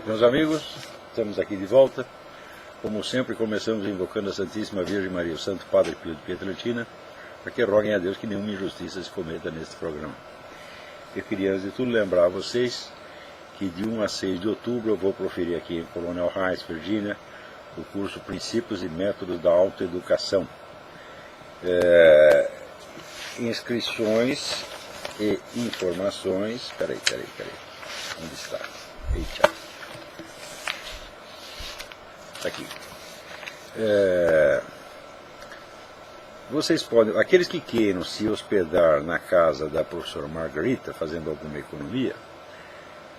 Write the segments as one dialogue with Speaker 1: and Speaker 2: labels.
Speaker 1: Meus amigos, estamos aqui de volta. Como sempre, começamos invocando a Santíssima Virgem Maria, o Santo Padre Pio de Pietrelcina, para que roguem a Deus que nenhuma injustiça se cometa neste programa. Eu queria, antes de tudo, lembrar a vocês que de 1 a 6 de outubro eu vou proferir aqui em Colonial Heights, Virgínia, o curso Princípios e Métodos da Autoeducação. Inscrições e informações... Peraí. Onde está? Eita. Está aqui. Vocês podem, aqueles que queiram se hospedar na casa da professora Margarita, fazendo alguma economia,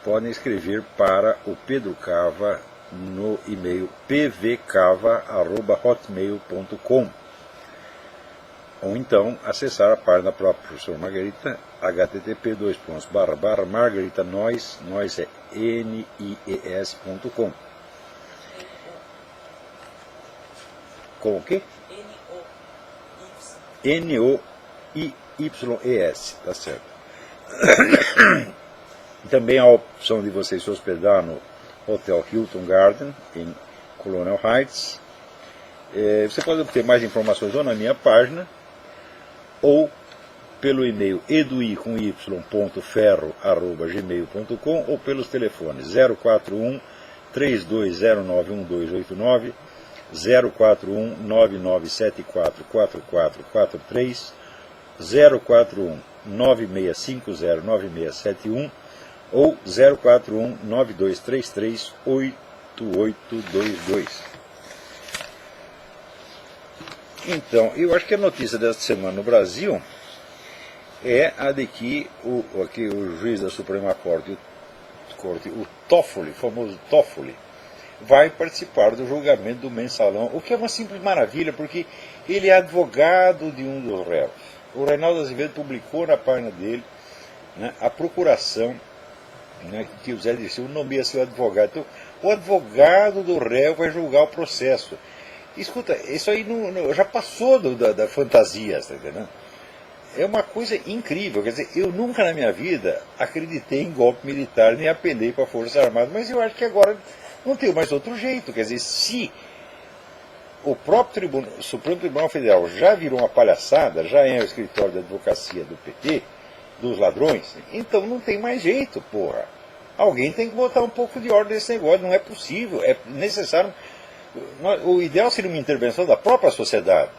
Speaker 1: podem escrever para o Pedro Cava no e-mail pvcava@hotmail.com, ou então acessar a página da própria professora Margarita, http://margaritanois, nós é nies.com. Com o quê? N-O-I-Y-E-S, tá certo. Também há a opção de você se hospedar no Hotel Hilton Garden, em Colonial Heights. Você pode obter mais informações ou na minha página, ou pelo e-mail edui.ferro@gmail.com, ou pelos telefones 041 32091289, 041 9974 4443, 041 9650 9671 ou 041 9233 8822. Então, eu acho que a notícia desta semana no Brasil é a de que o juiz da Suprema Corte, o Toffoli, famoso Toffoli, vai participar do julgamento do mensalão, o que é uma simples maravilha, porque ele é advogado de um dos réus. O Reinaldo Azevedo publicou na página dele, né, a procuração, né, que o Zé Dirceu nomeia seu advogado. Então, o advogado do réu vai julgar o processo. Escuta, isso aí já passou da fantasia, tá entendendo? É uma coisa incrível. Quer dizer, eu nunca na minha vida acreditei em golpe militar, nem apelei para a Força Armada, mas eu acho que agora não tem mais outro jeito. Quer dizer, se o próprio Supremo Tribunal Federal já virou uma palhaçada, já é o escritório da advocacia do PT, dos ladrões, então não tem mais jeito, porra. Alguém tem que botar um pouco de ordem nesse negócio, não é possível, é necessário. O ideal seria uma intervenção da própria sociedade.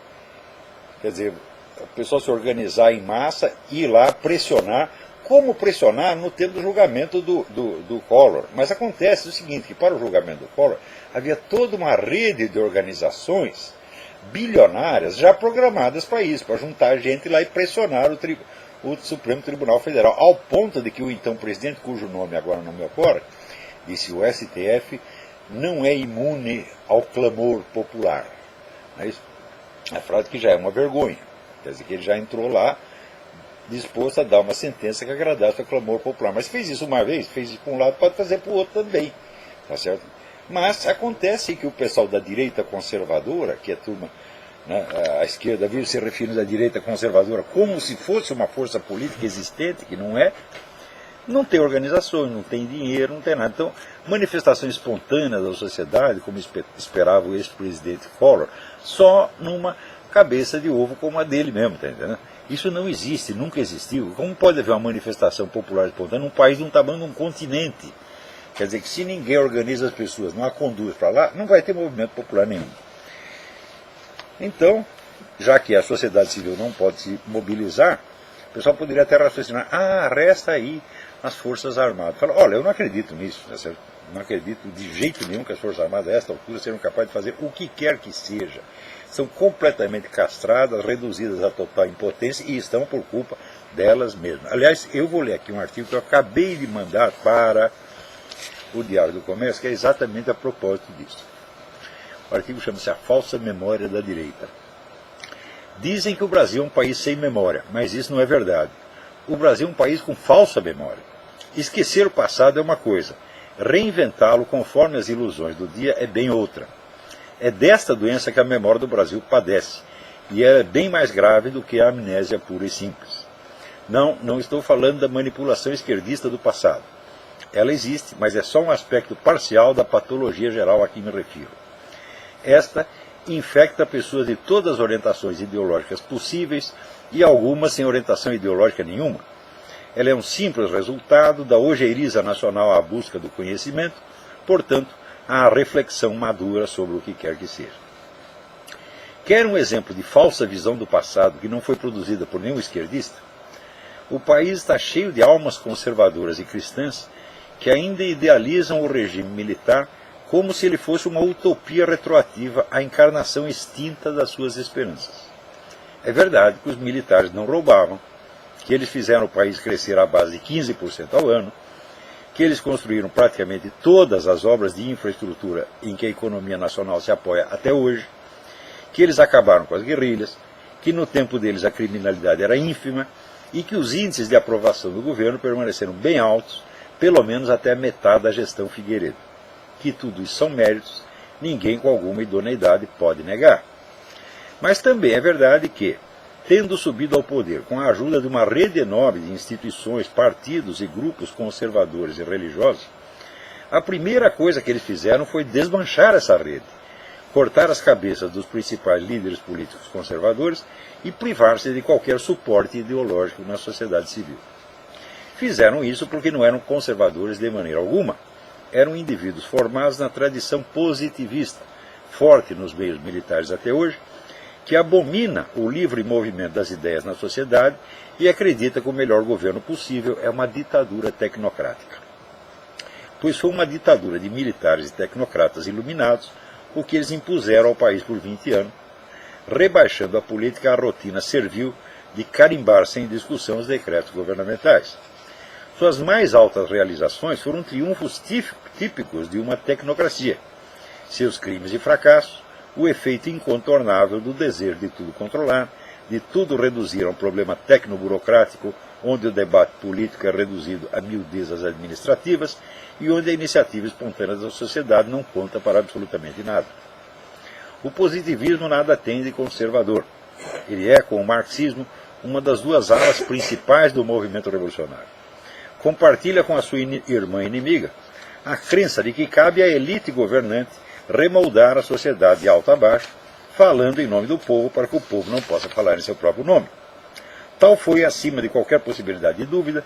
Speaker 1: Quer dizer, o pessoal se organizar em massa, ir lá pressionar. Como pressionar no tempo do julgamento do Collor? Mas acontece o seguinte, que para o julgamento do Collor havia toda uma rede de organizações bilionárias já programadas para isso, para juntar gente lá e pressionar o Supremo Tribunal Federal, ao ponto de que o então presidente, cujo nome agora não me ocorre, disse: o STF não é imune ao clamor popular. É isso? A frase que já é uma vergonha. Quer dizer que ele já entrou lá disposto a dar uma sentença que agradasse ao clamor popular. Mas fez isso uma vez, fez isso para um lado, pode fazer para o outro também. Tá certo? Mas acontece que o pessoal da direita conservadora, que é a turma, né, a esquerda vive se referindo à direita conservadora como se fosse uma força política existente, que não é, não tem organizações, não tem dinheiro, não tem nada. Então, manifestações espontâneas da sociedade, como esperava o ex-presidente Collor, só numa cabeça de ovo como a dele mesmo, tá entendendo? Isso não existe, nunca existiu. Como pode haver uma manifestação popular espontânea num país de um tamanho de um continente? Quer dizer que se ninguém organiza as pessoas, não a conduz para lá, não vai ter movimento popular nenhum. Então, já que a sociedade civil não pode se mobilizar, o pessoal poderia até raciocinar: resta aí as Forças Armadas. Fala: olha, eu não acredito nisso, tá certo? Não acredito de jeito nenhum que as Forças Armadas a esta altura sejam capazes de fazer o que quer que seja. São completamente castradas, reduzidas à total impotência e estão por culpa delas mesmas. Aliás, eu vou ler aqui um artigo que eu acabei de mandar para o Diário do Comércio, que é exatamente a propósito disso. O artigo chama-se A Falsa Memória da Direita. Dizem que o Brasil é um país sem memória, mas isso não é verdade. O Brasil é um país com falsa memória. Esquecer o passado é uma coisa, reinventá-lo conforme as ilusões do dia é bem outra. É desta doença que a memória do Brasil padece, e é bem mais grave do que a amnésia pura e simples. Não estou falando da manipulação esquerdista do passado. Ela existe, mas é só um aspecto parcial da patologia geral a que me refiro. Esta infecta pessoas de todas as orientações ideológicas possíveis e algumas sem orientação ideológica nenhuma. Ela é um simples resultado da ojeiriza nacional à busca do conhecimento, portanto, à reflexão madura sobre o que quer que seja. Quer um exemplo de falsa visão do passado que não foi produzida por nenhum esquerdista? O país está cheio de almas conservadoras e cristãs que ainda idealizam o regime militar como se ele fosse uma utopia retroativa à encarnação extinta das suas esperanças. É verdade que os militares não roubavam, que eles fizeram o país crescer à base de 15% ao ano, que eles construíram praticamente todas as obras de infraestrutura em que a economia nacional se apoia até hoje, que eles acabaram com as guerrilhas, que no tempo deles a criminalidade era ínfima e que os índices de aprovação do governo permaneceram bem altos, pelo menos até a metade da gestão Figueiredo. Que tudo isso são méritos, ninguém com alguma idoneidade pode negar. Mas também é verdade que, tendo subido ao poder com a ajuda de uma rede enorme de instituições, partidos e grupos conservadores e religiosos, a primeira coisa que eles fizeram foi desmanchar essa rede, cortar as cabeças dos principais líderes políticos conservadores e privar-se de qualquer suporte ideológico na sociedade civil. Fizeram isso porque não eram conservadores de maneira alguma. Eram indivíduos formados na tradição positivista, forte nos meios militares até hoje, que abomina o livre movimento das ideias na sociedade e acredita que o melhor governo possível é uma ditadura tecnocrática. Pois foi uma ditadura de militares e tecnocratas iluminados o que eles impuseram ao país por 20 anos, rebaixando a política à rotina servil de carimbar sem discussão os decretos governamentais. Suas mais altas realizações foram triunfos típicos de uma tecnocracia. Seus crimes e fracassos, o efeito incontornável do desejo de tudo controlar, de tudo reduzir a um problema tecnoburocrático, onde o debate político é reduzido a miudezas administrativas e onde a iniciativa espontânea da sociedade não conta para absolutamente nada. O positivismo nada tem de conservador. Ele é, com o marxismo, uma das duas alas principais do movimento revolucionário. Compartilha com a sua irmã inimiga a crença de que cabe à elite governante remoldar a sociedade de alto a baixo, falando em nome do povo para que o povo não possa falar em seu próprio nome. Tal foi, acima de qualquer possibilidade de dúvida,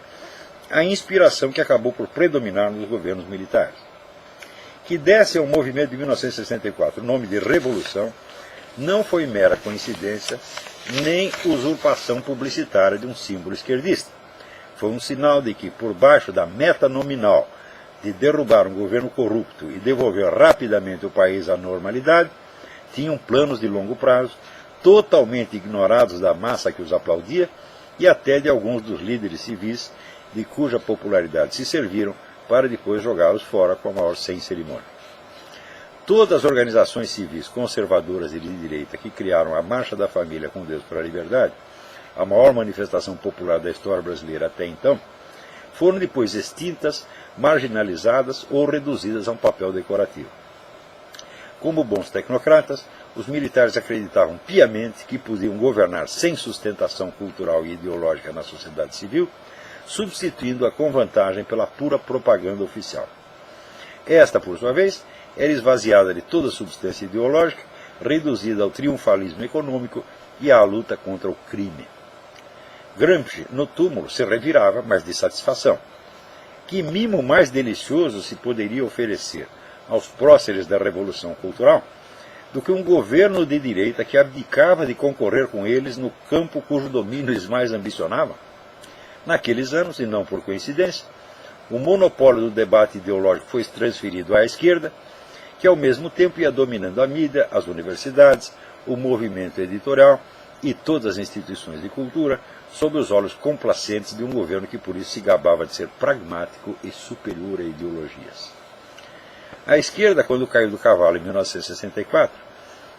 Speaker 1: a inspiração que acabou por predominar nos governos militares. Que desse ao movimento de 1964 o nome de Revolução não foi mera coincidência, nem usurpação publicitária de um símbolo esquerdista. Foi um sinal de que, por baixo da meta nominal de derrubar um governo corrupto e devolver rapidamente o país à normalidade, tinham planos de longo prazo, totalmente ignorados da massa que os aplaudia e até de alguns dos líderes civis de cuja popularidade se serviram para depois jogá-los fora com a maior sem cerimônia. Todas as organizações civis conservadoras e de direita que criaram a Marcha da Família com Deus para a Liberdade, a maior manifestação popular da história brasileira até então, foram depois extintas, marginalizadas ou reduzidas a um papel decorativo. Como bons tecnocratas, os militares acreditavam piamente que podiam governar sem sustentação cultural e ideológica na sociedade civil, substituindo-a com vantagem pela pura propaganda oficial. Esta, por sua vez, era esvaziada de toda substância ideológica, reduzida ao triunfalismo econômico e à luta contra o crime. Gramsci, no túmulo, se revirava, mas de satisfação. Que mimo mais delicioso se poderia oferecer aos próceres da Revolução Cultural do que um governo de direita que abdicava de concorrer com eles no campo cujo domínio eles mais ambicionavam? Naqueles anos, e não por coincidência, o monopólio do debate ideológico foi transferido à esquerda, que ao mesmo tempo ia dominando a mídia, as universidades, o movimento editorial e todas as instituições de cultura, sob os olhos complacentes de um governo que por isso se gabava de ser pragmático e superior a ideologias. A esquerda, quando caiu do cavalo em 1964,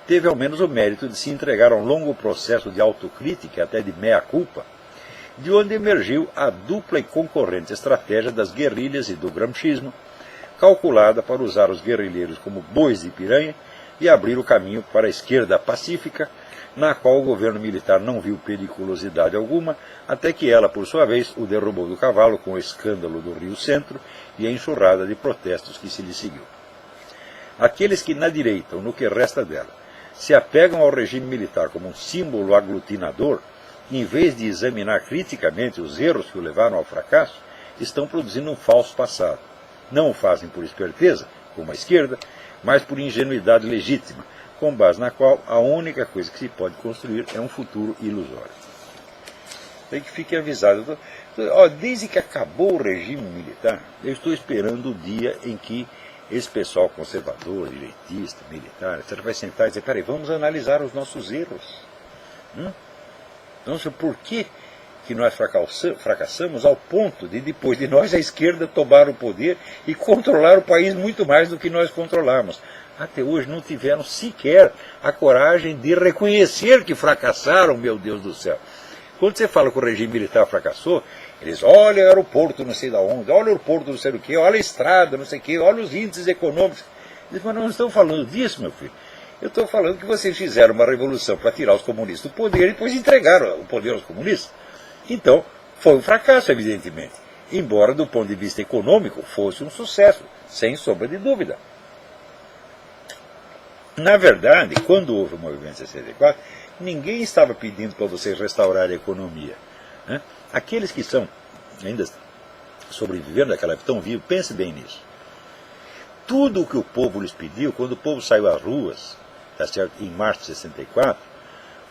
Speaker 1: teve ao menos o mérito de se entregar a um longo processo de autocrítica, até de meia-culpa, de onde emergiu a dupla e concorrente estratégia das guerrilhas e do gramscismo, calculada para usar os guerrilheiros como bois de piranha e abrir o caminho para a esquerda pacífica, na qual o governo militar não viu periculosidade alguma, até que ela, por sua vez, o derrubou do cavalo com o escândalo do Rio Centro e a enxurrada de protestos que se lhe seguiu. Aqueles que na direita, ou no que resta dela, se apegam ao regime militar como um símbolo aglutinador, em vez de examinar criticamente os erros que o levaram ao fracasso, estão produzindo um falso passado. Não o fazem por esperteza, como a esquerda, mas por ingenuidade legítima, com base na qual a única coisa que se pode construir é um futuro ilusório. Tem que fique avisado. Desde que acabou o regime militar, eu estou esperando o dia em que esse pessoal conservador, direitista, militar, etc., vai sentar e dizer, peraí, vamos analisar os nossos erros. Então, por que nós fracassamos ao ponto de, depois de nós, a esquerda tomar o poder e controlar o país muito mais do que nós controlamos? Até hoje não tiveram sequer a coragem de reconhecer que fracassaram, meu Deus do céu. Quando você fala que o regime militar fracassou, eles olham o aeroporto não sei de onde, olha o aeroporto não sei do que, olha a estrada não sei o que, olha os índices econômicos. Eles falam, não estão falando disso, meu filho. Eu estou falando que vocês fizeram uma revolução para tirar os comunistas do poder e depois entregaram o poder aos comunistas. Então, foi um fracasso, evidentemente. Embora, do ponto de vista econômico, fosse um sucesso, sem sombra de dúvida. Na verdade, quando houve o movimento 64, ninguém estava pedindo para vocês restaurarem a economia. Aqueles que são ainda sobrevivendo daquela época, estão vivos, pense bem nisso. Tudo o que o povo lhes pediu, quando o povo saiu às ruas, tá certo, em março de 64,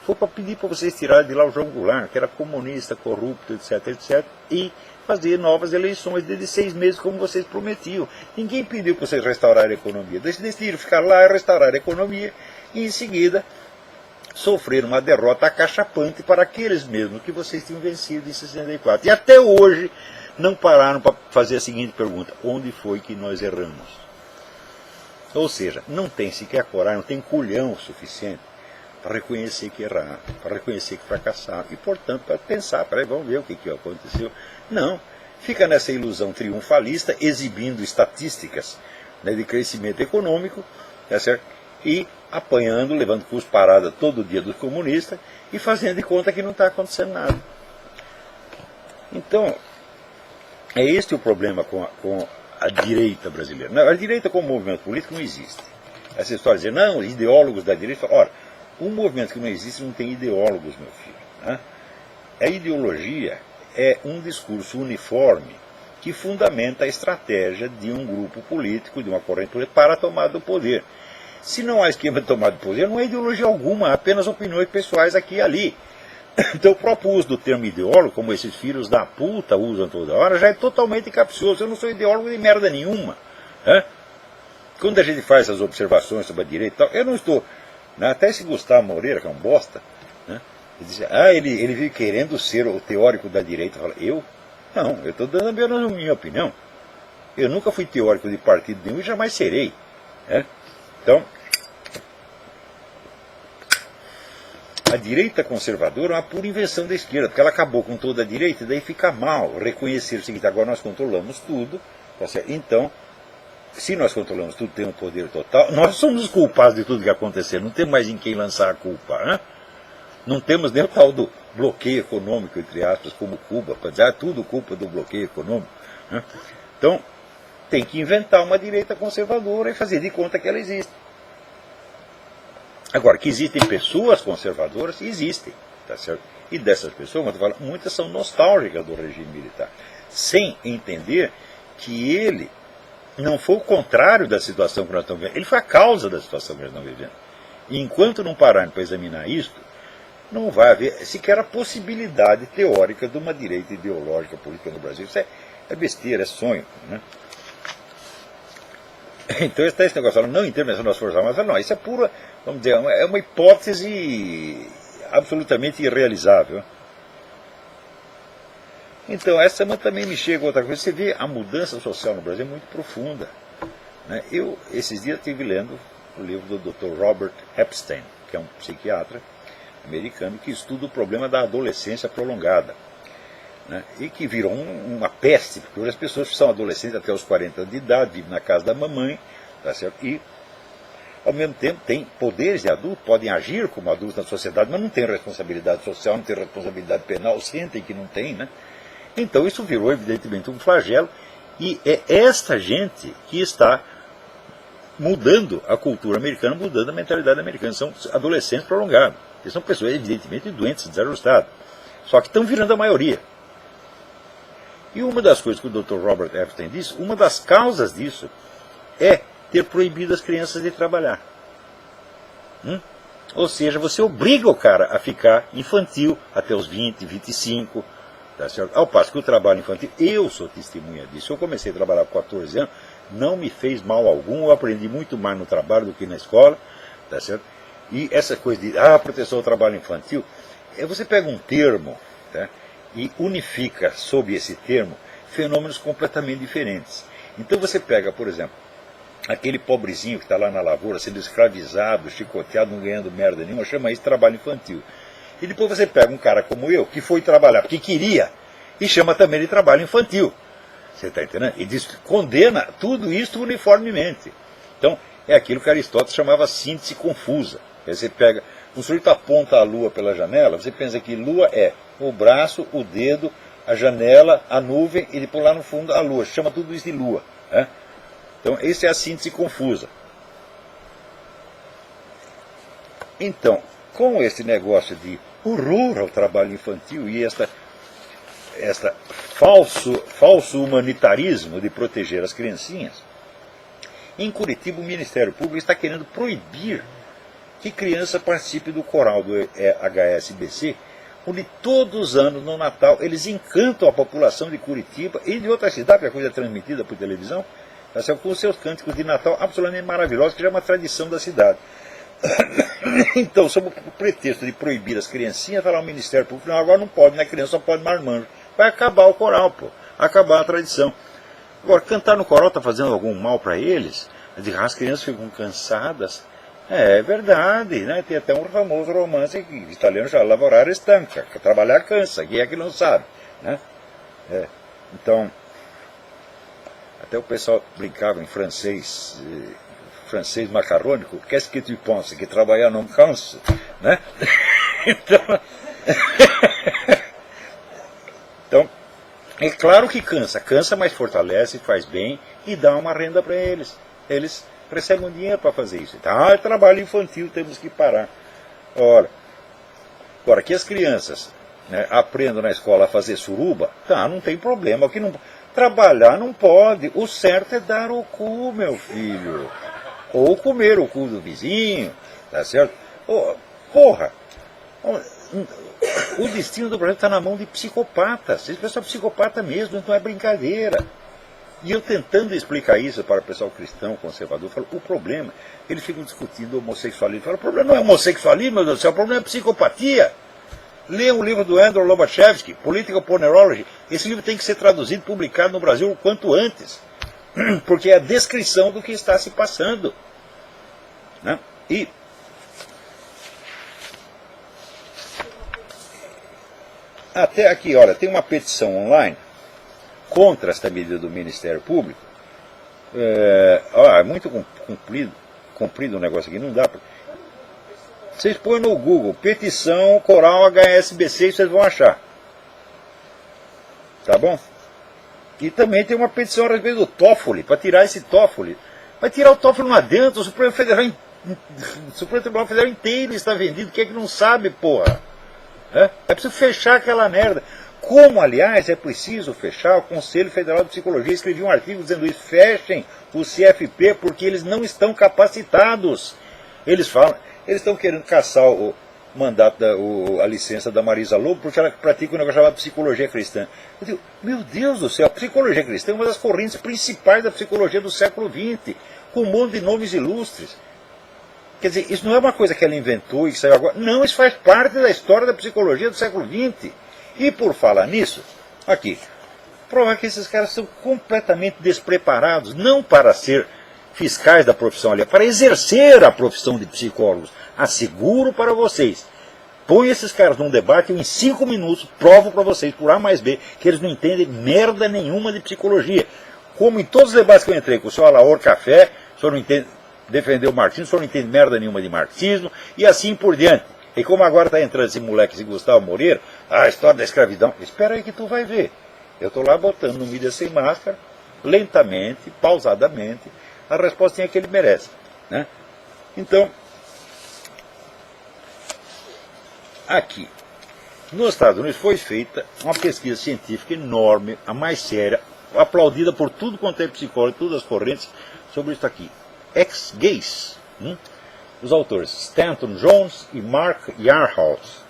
Speaker 1: foi para pedir para vocês tirarem de lá o João Goulart, que era comunista, corrupto, etc., etc., e fazer novas eleições dentro de 6 meses, como vocês prometiam. Ninguém pediu para vocês restaurarem a economia. Eles decidiram ficar lá e restaurar a economia, e em seguida sofreram uma derrota acachapante para aqueles mesmos que vocês tinham vencido em 64. E até hoje não pararam para fazer a seguinte pergunta: onde foi que nós erramos? Ou seja, não tem sequer coragem, não tem culhão suficiente para reconhecer que erraram, para reconhecer que fracassaram, e, portanto, para pensar, peraí, vamos ver o que aconteceu. Não, fica nessa ilusão triunfalista, exibindo estatísticas, né, de crescimento econômico, tá certo? E apanhando, levando cusparada todo dia dos comunistas, e fazendo de conta que não está acontecendo nada. Então, é este o problema com a direita brasileira. Não, a direita como movimento político não existe. Essa história de dizer, não, ideólogos da direita. Ora, um movimento que não existe não tem ideólogos, meu filho. Né? A ideologia é um discurso uniforme que fundamenta a estratégia de um grupo político, de uma corrente política, para a tomada do poder. Se não há esquema de tomada do poder, não há ideologia alguma, há apenas opiniões pessoais aqui e ali. Então o próprio uso do termo ideólogo, como esses filhos da puta usam toda hora, já é totalmente capcioso. Eu não sou ideólogo de merda nenhuma. Né? Quando a gente faz essas observações sobre a direita e tal, eu não estou... Né? Até esse Gustavo Moreira, que é um bosta, né? Ele diz, ele vive querendo ser o teórico da direita. Fala, eu? Não, eu estou dando a minha opinião. Eu nunca fui teórico de partido nenhum e jamais serei. Né? Então, a direita conservadora é uma pura invenção da esquerda, porque ela acabou com toda a direita, e daí fica mal reconhecer o seguinte: agora nós controlamos tudo, tá certo? Então, se nós controlamos tudo, temos poder total, nós somos os culpados de tudo que aconteceu, não temos mais em quem lançar a culpa, né? Não temos nem o tal do bloqueio econômico, entre aspas, como Cuba, para dizer, tudo culpa do bloqueio econômico. Né? Então, tem que inventar uma direita conservadora e fazer de conta que ela existe. Agora, que existem pessoas conservadoras, existem, tá certo? E dessas pessoas, muitas são nostálgicas do regime militar, sem entender que ele não foi o contrário da situação que nós estamos vivendo, ele foi a causa da situação que nós estamos vivendo. E enquanto não pararem para examinar isso, não vai haver sequer a possibilidade teórica de uma direita ideológica política no Brasil. Isso é besteira, é sonho. Né? Então está esse negócio, não intervenção das Forças Armadas, não, isso é pura, vamos dizer, é uma hipótese absolutamente irrealizável. Então, essa semana também me chega outra coisa, você vê a mudança social no Brasil é muito profunda. Né? Eu, esses dias, estive lendo o livro do Dr. Robert Epstein, que é um psiquiatra americano que estuda o problema da adolescência prolongada. Né? E que virou uma peste, porque hoje as pessoas que são adolescentes até os 40 anos de idade, vivem na casa da mamãe, tá certo? E ao mesmo tempo têm poderes de adulto, podem agir como adultos na sociedade, mas não têm responsabilidade social, não têm responsabilidade penal, sentem que não têm, né? Então isso virou evidentemente um flagelo, e é esta gente que está mudando a cultura americana, mudando a mentalidade americana. São adolescentes prolongados. Eles são pessoas evidentemente doentes, desajustadas, só que estão virando a maioria. E uma das coisas que o Dr. Robert Epstein disse, uma das causas disso é ter proibido as crianças de trabalhar. Ou seja, você obriga o cara a ficar infantil até os 20, 25, tá certo? Ao passo que o trabalho infantil, eu sou testemunha disso. Eu comecei a trabalhar com 14 anos, não me fez mal algum, eu aprendi muito mais no trabalho do que na escola, tá certo? E essa coisa de proteção ao trabalho infantil, você pega um termo, tá, e unifica sob esse termo fenômenos completamente diferentes. Então você pega, por exemplo, aquele pobrezinho que está lá na lavoura, sendo escravizado, chicoteado, não ganhando merda nenhuma, chama isso de trabalho infantil. E depois você pega um cara como eu, que foi trabalhar porque queria, e chama também de trabalho infantil. Você está entendendo? E diz, condena tudo isso uniformemente. Então, é aquilo que Aristóteles chamava síntese confusa. Você pega, o sujeito aponta a lua pela janela, você pensa que lua é o braço, o dedo, a janela, a nuvem, e depois lá no fundo a lua. Chama tudo isso de lua, né? Então, essa é a síntese confusa. Então, com esse negócio de horror ao trabalho infantil e esta falso humanitarismo de proteger as criancinhas, em Curitiba o Ministério Público está querendo proibir que criança participe do coral do HSBC, onde todos os anos, no Natal, eles encantam a população de Curitiba e de outras cidades, porque a coisa é transmitida por televisão, com os seus cânticos de Natal absolutamente maravilhosos, que já é uma tradição da cidade. Então, sob o pretexto de proibir as criancinhas, falar ao Ministério Público, não, agora não pode, né? Criança só pode marmanjo. Vai acabar o coral, pô. Acabar a tradição. Agora, cantar no coral está fazendo algum mal para eles? As crianças ficam cansadas. É verdade, né? Tem até um famoso romance que o italiano já lavorare stanca, trabalhar cansa, quem é que não sabe, né? Então, até o pessoal brincava em francês macarrônico, qu'est-ce que tu penses, que trabalhar não cansa, né? Então, é claro que cansa, mas fortalece, faz bem e dá uma renda para eles. Eles recebem um dinheiro para fazer isso. Então, é trabalho infantil, temos que parar. Agora, que as crianças, né, aprendam na escola a fazer suruba, não tem problema. Que não, trabalhar não pode. O certo é dar o cu, meu filho. Ou comer o cu do vizinho, tá certo? Porra! O destino do Brasil está na mão de psicopatas. Esse pessoal é psicopata mesmo, não é brincadeira. E eu tentando explicar isso para o pessoal cristão, conservador, eu falo, o problema, eles ficam discutindo homossexualismo. Eu falo, o problema não é homossexualismo, meu Deus do céu, o problema é psicopatia. Lê o livro do Andrew Lobachevsky, Political Ponerology. Esse livro tem que ser traduzido e publicado no Brasil o quanto antes. Porque é a descrição do que está se passando, né? E até aqui, olha, tem uma petição online contra esta medida do Ministério Público. É muito comprido o negócio aqui, não dá para... Vocês põem no Google, petição coral HSBC, e vocês vão achar. Tá bom? E também tem uma petição a respeito do Toffoli, para tirar esse Toffoli. Vai tirar o Toffoli não adianta, o Supremo Tribunal Federal inteiro está vendido, quem é que não sabe, porra? É preciso fechar aquela merda. Como, aliás, é preciso fechar, o Conselho Federal de Psicologia escreveu um artigo dizendo isso, fechem o CFP porque eles não estão capacitados. Eles falam, eles estão querendo caçar o mandato, a licença da Marisa Lobo, porque ela pratica um negócio chamado psicologia cristã. Eu digo, meu Deus do céu, a psicologia cristã é uma das correntes principais da psicologia do século XX, com um monte de nomes ilustres. Quer dizer, isso não é uma coisa que ela inventou e que saiu agora. Não, isso faz parte da história da psicologia do século XX. E por falar nisso, aqui, provar que esses caras são completamente despreparados, não para ser fiscais da profissão ali, para exercer a profissão de psicólogos. Asseguro para vocês. Põe esses caras num debate e em 5 minutos provo para vocês, por A mais B, que eles não entendem merda nenhuma de psicologia. Como em todos os debates que eu entrei com o senhor Alaor Café, o senhor não entende defender o marxismo, o senhor não entende merda nenhuma de marxismo, e assim por diante. E como agora está entrando esse moleque, esse Gustavo Moreira, a história da escravidão, espera aí que tu vai ver. Eu estou lá botando no mídia sem máscara, lentamente, pausadamente, a respostinha que ele merece. Né? Então, aqui, nos Estados Unidos foi feita uma pesquisa científica enorme, a mais séria, aplaudida por tudo quanto é psicólogo, todas as correntes, sobre isso aqui. Ex-gays. Os autores Stanton Jones e Mark Yarhouse.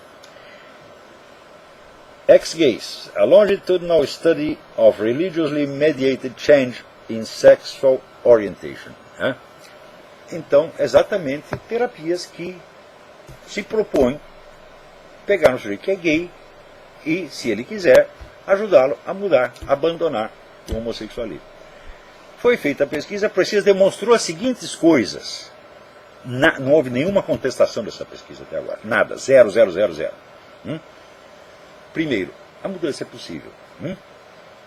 Speaker 1: Ex-gays, a longitudinal study of religiously mediated change in sexual orientation. Então, exatamente terapias que se propõem pegar um sujeito que é gay e, se ele quiser, ajudá-lo a mudar, a abandonar o homossexualismo. Foi feita a pesquisa, a pesquisa demonstrou as seguintes coisas. Não houve nenhuma contestação dessa pesquisa até agora. Nada. 0, 0, 0, 0. Primeiro, a mudança é possível.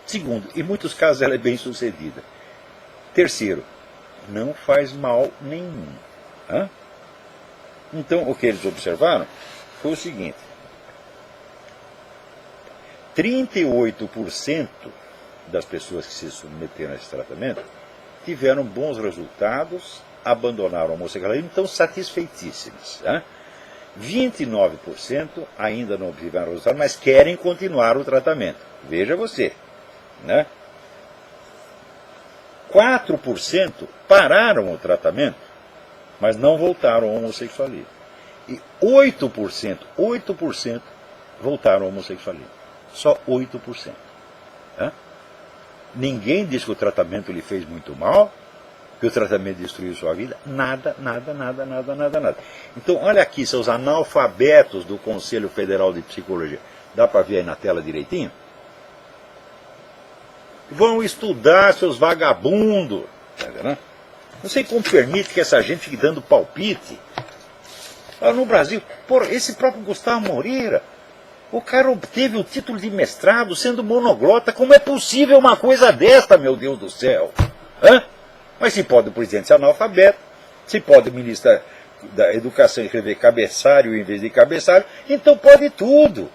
Speaker 1: Segundo, em muitos casos ela é bem sucedida. Terceiro, não faz mal nenhum. Então, o que eles observaram foi o seguinte. 38% das pessoas que se submeteram a esse tratamento tiveram bons resultados, abandonaram o homossexualismo, estão satisfeitíssimas. 29% ainda não tiveram resultado, mas querem continuar o tratamento. Veja você. 4% pararam o tratamento, mas não voltaram ao homossexualismo. E 8% voltaram ao homossexualismo. Só 8%. Ninguém diz que o tratamento lhe fez muito mal, que o tratamento destruiu sua vida. Nada, nada, nada, nada, nada, nada. Então, olha aqui, seus analfabetos do Conselho Federal de Psicologia. Dá para ver aí na tela direitinho? Vão estudar, seus vagabundos. Não sei como permite que essa gente fique dando palpite. No Brasil, esse próprio Gustavo Moreira, o cara obteve o título de mestrado sendo monoglota. Como é possível uma coisa desta, meu Deus do céu? Mas se pode o presidente ser analfabeto, se pode o ministro da Educação escrever cabeçalho em vez de cabeçalho, então pode tudo.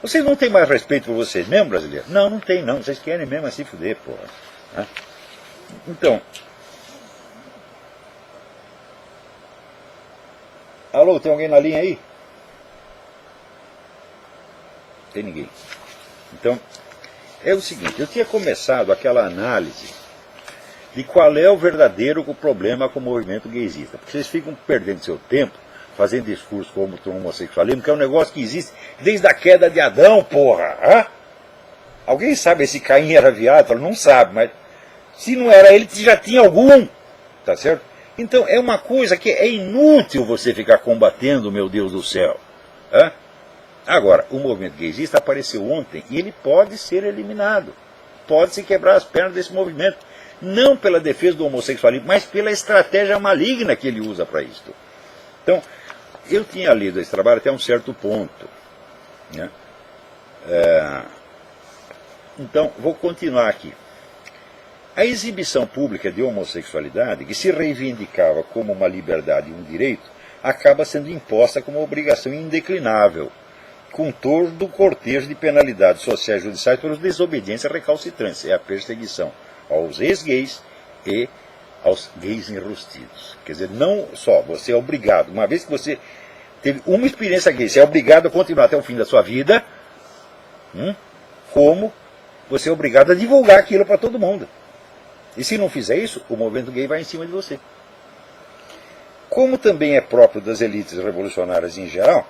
Speaker 1: Vocês não têm mais respeito por vocês mesmo, brasileiros? Não, não tem não. Vocês querem mesmo se fuder, porra. Então, alô, tem alguém na linha aí? Tem ninguém. Então, é o seguinte, eu tinha começado aquela análise de qual é o verdadeiro problema com o movimento gaysista. Porque vocês ficam perdendo seu tempo fazendo discurso como o homossexualismo, que é um negócio que existe desde a queda de Adão, porra. Alguém sabe se Caim era viado? Não sabe, mas se não era ele, já tinha algum. Tá certo? Então é uma coisa que é inútil você ficar combatendo, meu Deus do céu. Agora, o movimento gaysista apareceu ontem e ele pode ser eliminado. Pode-se quebrar as pernas desse movimento. Não pela defesa do homossexualismo, mas pela estratégia maligna que ele usa para isso. Então, eu tinha lido esse trabalho até um certo ponto. Então, vou continuar aqui. A exibição pública de homossexualidade, que se reivindicava como uma liberdade e um direito, acaba sendo imposta como obrigação indeclinável, com todo o cortejo de penalidades sociais e judiciais pelos desobediências recalcitrantes. É a perseguição aos ex-gays e aos gays enrustidos. Quer dizer, não só você é obrigado, uma vez que você teve uma experiência gay, você é obrigado a continuar até o fim da sua vida, como você é obrigado a divulgar aquilo para todo mundo. E se não fizer isso, o movimento gay vai em cima de você. Como também é próprio das elites revolucionárias em geral,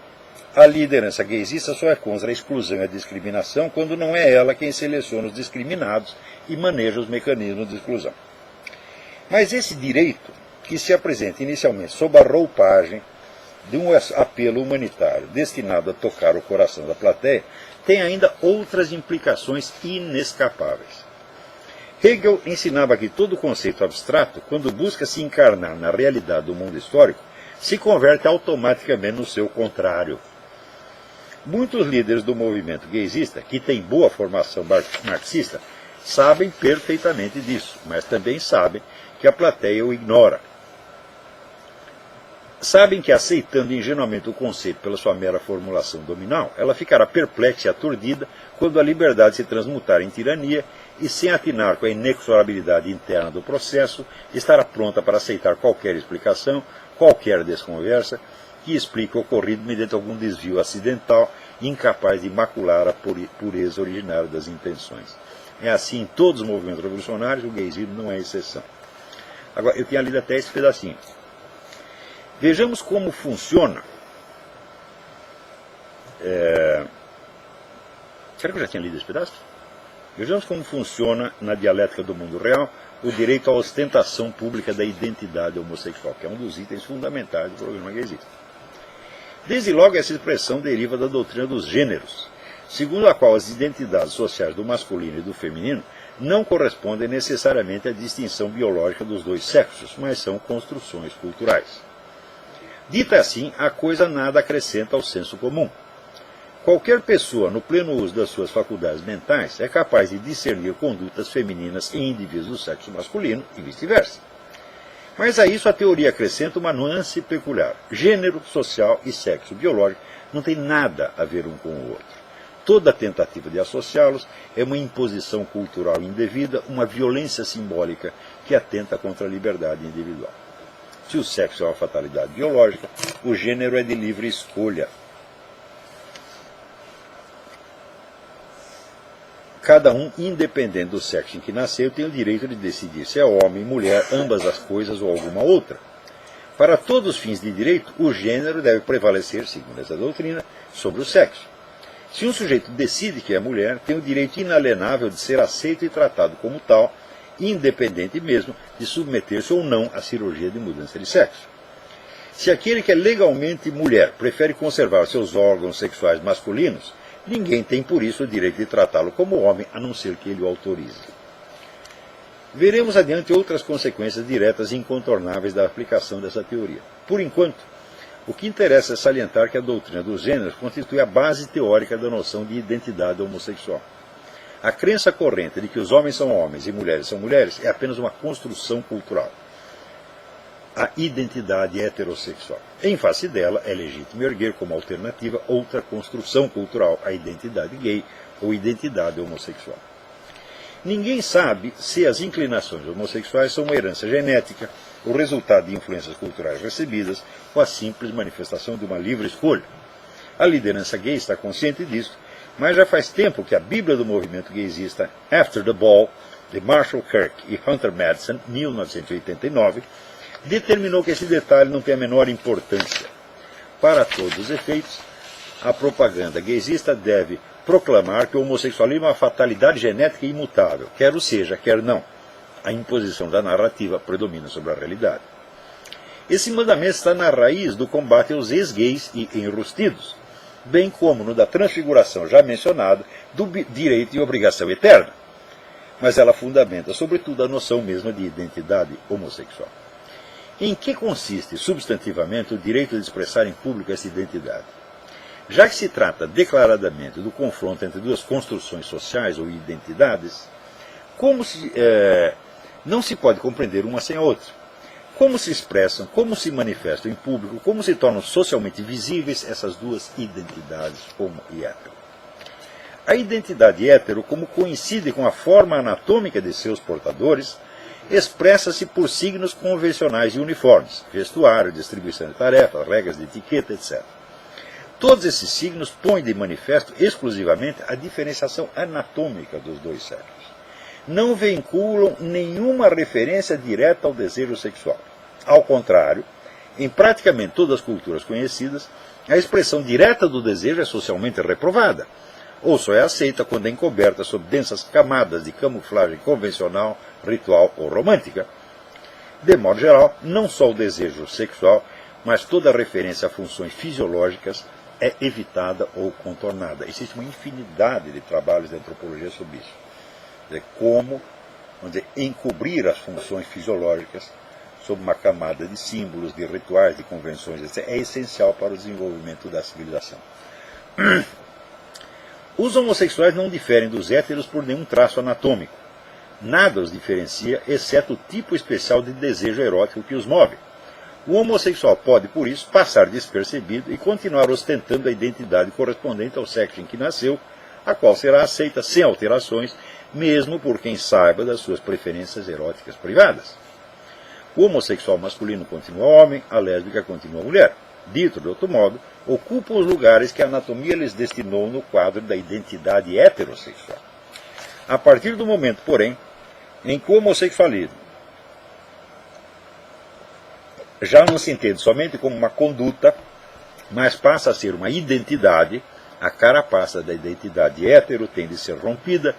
Speaker 1: a liderança gaysista só é contra a exclusão e a discriminação quando não é ela quem seleciona os discriminados e maneja os mecanismos de exclusão. Mas esse direito, que se apresenta inicialmente sob a roupagem de um apelo humanitário destinado a tocar o coração da plateia, tem ainda outras implicações inescapáveis. Hegel ensinava que todo conceito abstrato, quando busca se encarnar na realidade do mundo histórico, se converte automaticamente no seu contrário. Muitos líderes do movimento gaysista, que têm boa formação marxista, sabem perfeitamente disso, mas também sabem que a plateia o ignora. Sabem que, aceitando ingenuamente o conceito pela sua mera formulação dominal, ela ficará perplexa e aturdida quando a liberdade se transmutar em tirania e, sem atinar com a inexorabilidade interna do processo, estará pronta para aceitar qualquer explicação, qualquer desconversa, que explique o ocorrido mediante algum desvio acidental, incapaz de macular a pureza originária das intenções. É assim em todos os movimentos revolucionários, o gaysismo não é exceção. Agora, eu tinha lido até esse pedacinho. Vejamos como funciona. Será que eu já tinha lido esse pedaço? Vejamos como funciona na dialética do mundo real o direito à ostentação pública da identidade homossexual, que é um dos itens fundamentais do programa gaysista. Desde logo, essa expressão deriva da doutrina dos gêneros, segundo a qual as identidades sociais do masculino e do feminino não correspondem necessariamente à distinção biológica dos dois sexos, mas são construções culturais. Dita assim, a coisa nada acrescenta ao senso comum. Qualquer pessoa, no pleno uso das suas faculdades mentais, é capaz de discernir condutas femininas em indivíduos do sexo masculino e vice-versa. Mas a isso a teoria acrescenta uma nuance peculiar. Gênero, social e sexo biológico não tem nada a ver um com o outro. Toda tentativa de associá-los é uma imposição cultural indevida, uma violência simbólica que atenta contra a liberdade individual. Se o sexo é uma fatalidade biológica, o gênero é de livre escolha. Cada um, independente do sexo em que nasceu, tem o direito de decidir se é homem, mulher, ambas as coisas ou alguma outra. Para todos os fins de direito, o gênero deve prevalecer, segundo essa doutrina, sobre o sexo. Se um sujeito decide que é mulher, tem o direito inalienável de ser aceito e tratado como tal, independente mesmo de submeter-se ou não à cirurgia de mudança de sexo. Se aquele que é legalmente mulher prefere conservar seus órgãos sexuais masculinos, ninguém tem por isso o direito de tratá-lo como homem, a não ser que ele o autorize. Veremos adiante outras consequências diretas e incontornáveis da aplicação dessa teoria. Por enquanto, o que interessa é salientar que a doutrina dos gêneros constitui a base teórica da noção de identidade homossexual. A crença corrente de que os homens são homens e mulheres são mulheres é apenas uma construção cultural. A identidade heterossexual. Em face dela, é legítimo erguer como alternativa outra construção cultural, a identidade gay ou identidade homossexual. Ninguém sabe se as inclinações homossexuais são uma herança genética, o resultado de influências culturais recebidas ou a simples manifestação de uma livre escolha. A liderança gay está consciente disso, mas já faz tempo que a Bíblia do movimento gaysista After the Ball, de Marshall Kirk e Hunter Madsen, 1989, determinou que esse detalhe não tem a menor importância. Para todos os efeitos, a propaganda gaysista deve proclamar que o homossexualismo é uma fatalidade genética imutável, quer o seja, quer não. A imposição da narrativa predomina sobre a realidade. Esse mandamento está na raiz do combate aos ex-gays e enrustidos, bem como no da transfiguração já mencionada do direito e obrigação eterna. Mas ela fundamenta, sobretudo, a noção mesma de identidade homossexual. Em que consiste, substantivamente, o direito de expressar em público essa identidade? Já que se trata declaradamente do confronto entre duas construções sociais ou identidades, não se pode compreender uma sem a outra. Como se expressam, como se manifestam em público, como se tornam socialmente visíveis essas duas identidades, homo e hétero. A identidade hétero, como coincide com a forma anatômica de seus portadores, expressa-se por signos convencionais e uniformes, vestuário, distribuição de tarefas, regras de etiqueta, etc. Todos esses signos põem de manifesto exclusivamente a diferenciação anatômica dos dois sexos. Não vinculam nenhuma referência direta ao desejo sexual. Ao contrário, em praticamente todas as culturas conhecidas, a expressão direta do desejo é socialmente reprovada, ou só é aceita quando é encoberta sob densas camadas de camuflagem convencional, ritual ou romântica. De modo geral, não só o desejo sexual, mas toda referência a funções fisiológicas é evitada ou contornada. Existe uma infinidade de trabalhos de antropologia sobre isso. Como encobrir as funções fisiológicas sob uma camada de símbolos, de rituais, de convenções, etc., é essencial para o desenvolvimento da civilização. Os homossexuais não diferem dos héteros por nenhum traço anatômico, nada os diferencia, exceto o tipo especial de desejo erótico que os move. O homossexual pode, por isso, passar despercebido e continuar ostentando a identidade correspondente ao sexo em que nasceu, a qual será aceita sem alterações, mesmo por quem saiba das suas preferências eróticas privadas. O homossexual masculino continua homem, a lésbica continua mulher. Dito de outro modo, ocupam os lugares que a anatomia lhes destinou no quadro da identidade heterossexual. A partir do momento, porém, em que o homossexualismo já não se entende somente como uma conduta, mas passa a ser uma identidade, a carapaça da identidade hétero tem de ser rompida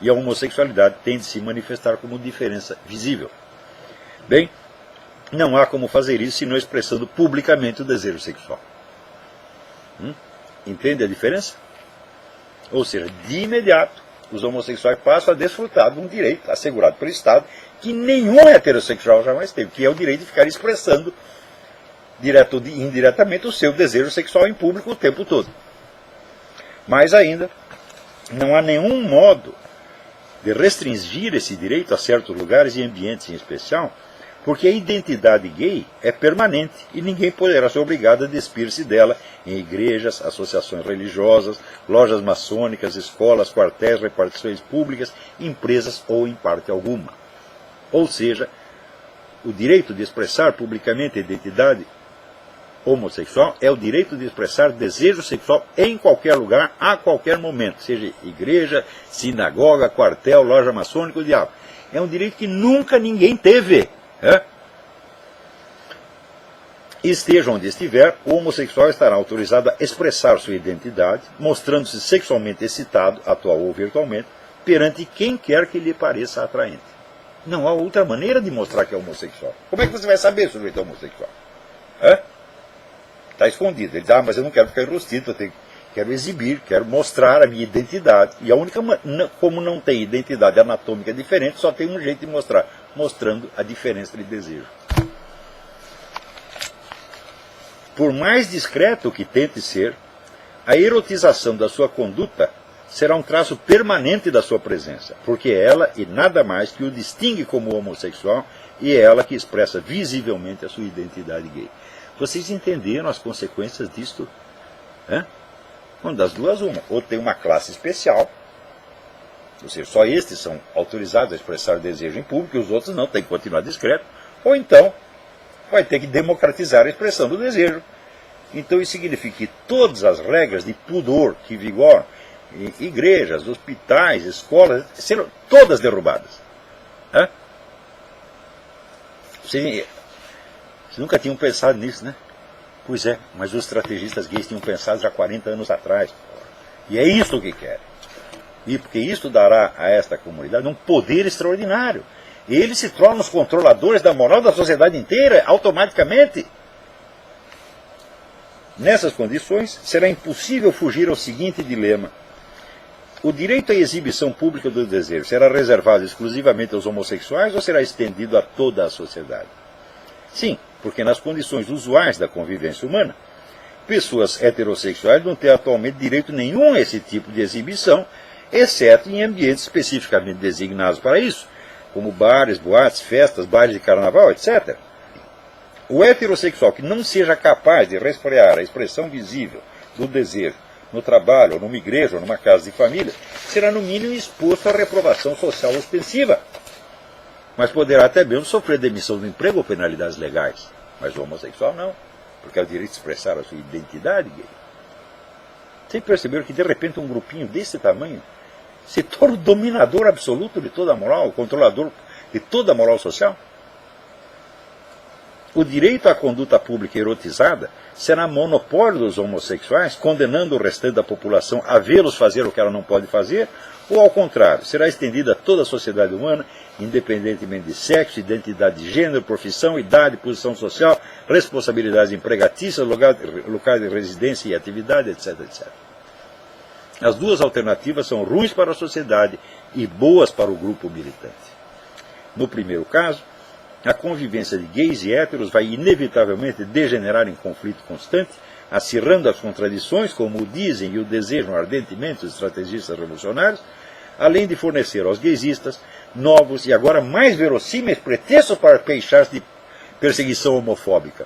Speaker 1: e a homossexualidade tem de se manifestar como diferença visível. Bem, não há como fazer isso senão expressando publicamente o desejo sexual. Entende a diferença? Ou seja, de imediato, os homossexuais passam a desfrutar de um direito assegurado pelo Estado que nenhum heterossexual jamais teve, que é o direito de ficar expressando, direto ou indiretamente, o seu desejo sexual em público o tempo todo. Mais ainda, não há nenhum modo de restringir esse direito a certos lugares e ambientes em especial, porque a identidade gay é permanente e ninguém poderá ser obrigado a despir-se dela em igrejas, associações religiosas, lojas maçônicas, escolas, quartéis, repartições públicas, empresas ou em parte alguma. Ou seja, o direito de expressar publicamente a identidade homossexual é o direito de expressar desejo sexual em qualquer lugar, a qualquer momento, seja igreja, sinagoga, quartel, loja maçônica, o diabo. É um direito que nunca ninguém teve. Esteja onde estiver, o homossexual estará autorizado a expressar sua identidade, mostrando-se sexualmente excitado, atual ou virtualmente, perante quem quer que lhe pareça atraente. Não há outra maneira de mostrar que é homossexual. Como é que você vai saber se o sujeito é homossexual? Está escondido. Ele diz, mas eu não quero ficar enrustido, quero exibir, quero mostrar a minha identidade. E a única, como não tem identidade anatômica diferente, só tem um jeito de mostrar, mostrando a diferença de desejo. Por mais discreto que tente ser, a erotização da sua conduta será um traço permanente da sua presença, porque é ela e nada mais que o distingue como homossexual e é ela que expressa visivelmente a sua identidade gay. Vocês entenderam as consequências disto? Uma das duas, uma. Ou tem uma classe especial, ou seja, só estes são autorizados a expressar desejo em público e os outros não, tem que continuar discreto. Ou então, vai ter que democratizar a expressão do desejo. Então isso significa que todas as regras de pudor que vigoram em igrejas, hospitais, escolas, serão todas derrubadas. Vocês nunca tinham pensado nisso, né? Pois é, mas os estrategistas gays tinham pensado já 40 anos atrás. E é isso que querem. E porque isso dará a esta comunidade um poder extraordinário. Eles se tornam os controladores da moral da sociedade inteira, automaticamente. Nessas condições, será impossível fugir ao seguinte dilema. O direito à exibição pública do desejo será reservado exclusivamente aos homossexuais ou será estendido a toda a sociedade? Sim, porque nas condições usuais da convivência humana, pessoas heterossexuais não têm atualmente direito nenhum a esse tipo de exibição, exceto em ambientes especificamente designados para isso, como bares, boates, festas, bailes de carnaval, etc. O heterossexual que não seja capaz de resfriar a expressão visível do desejo no trabalho, ou numa igreja, ou numa casa de família, será no mínimo exposto à reprovação social ostensiva. Mas poderá até mesmo sofrer demissão do emprego ou penalidades legais. Mas o homossexual não, porque é o direito de expressar a sua identidade gay. Vocês perceberam que de repente um grupinho desse tamanho se torna o dominador absoluto de toda a moral, o controlador de toda a moral social? O direito à conduta pública erotizada será monopólio dos homossexuais, condenando o restante da população a vê-los fazer o que ela não pode fazer, ou ao contrário, será estendida a toda a sociedade humana, independentemente de sexo, identidade de gênero, profissão, idade, posição social, responsabilidades empregatícias, locais de residência e atividade, etc, etc. As duas alternativas são ruins para a sociedade e boas para o grupo militante. No primeiro caso, a convivência de gays e héteros vai inevitavelmente degenerar em conflito constante, acirrando as contradições, como o dizem e o desejam ardentemente os estrategistas revolucionários, além de fornecer aos gaysistas novos e agora mais verossímeis pretextos para queixar-se de perseguição homofóbica.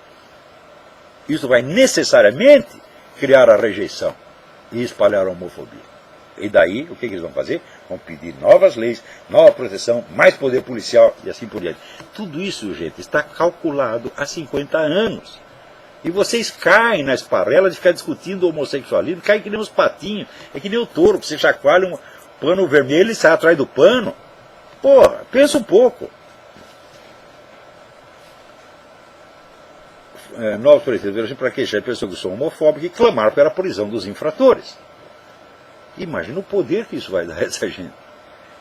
Speaker 1: Isso vai necessariamente criar a rejeição e espalhar a homofobia. E daí, o que eles vão fazer? Vão pedir novas leis, nova proteção, mais poder policial e assim por diante. Tudo isso, gente, está calculado há 50 anos. E vocês caem na esparrela de ficar discutindo o homossexualismo, caem que nem os patinhos, é que nem o touro, que você chacoalha um pano vermelho e sai atrás do pano. Porra, pensa um pouco. Novos pretextos para queixar pessoas que são homofóbicas e clamar pela prisão dos infratores. Imagina o poder que isso vai dar a essa gente.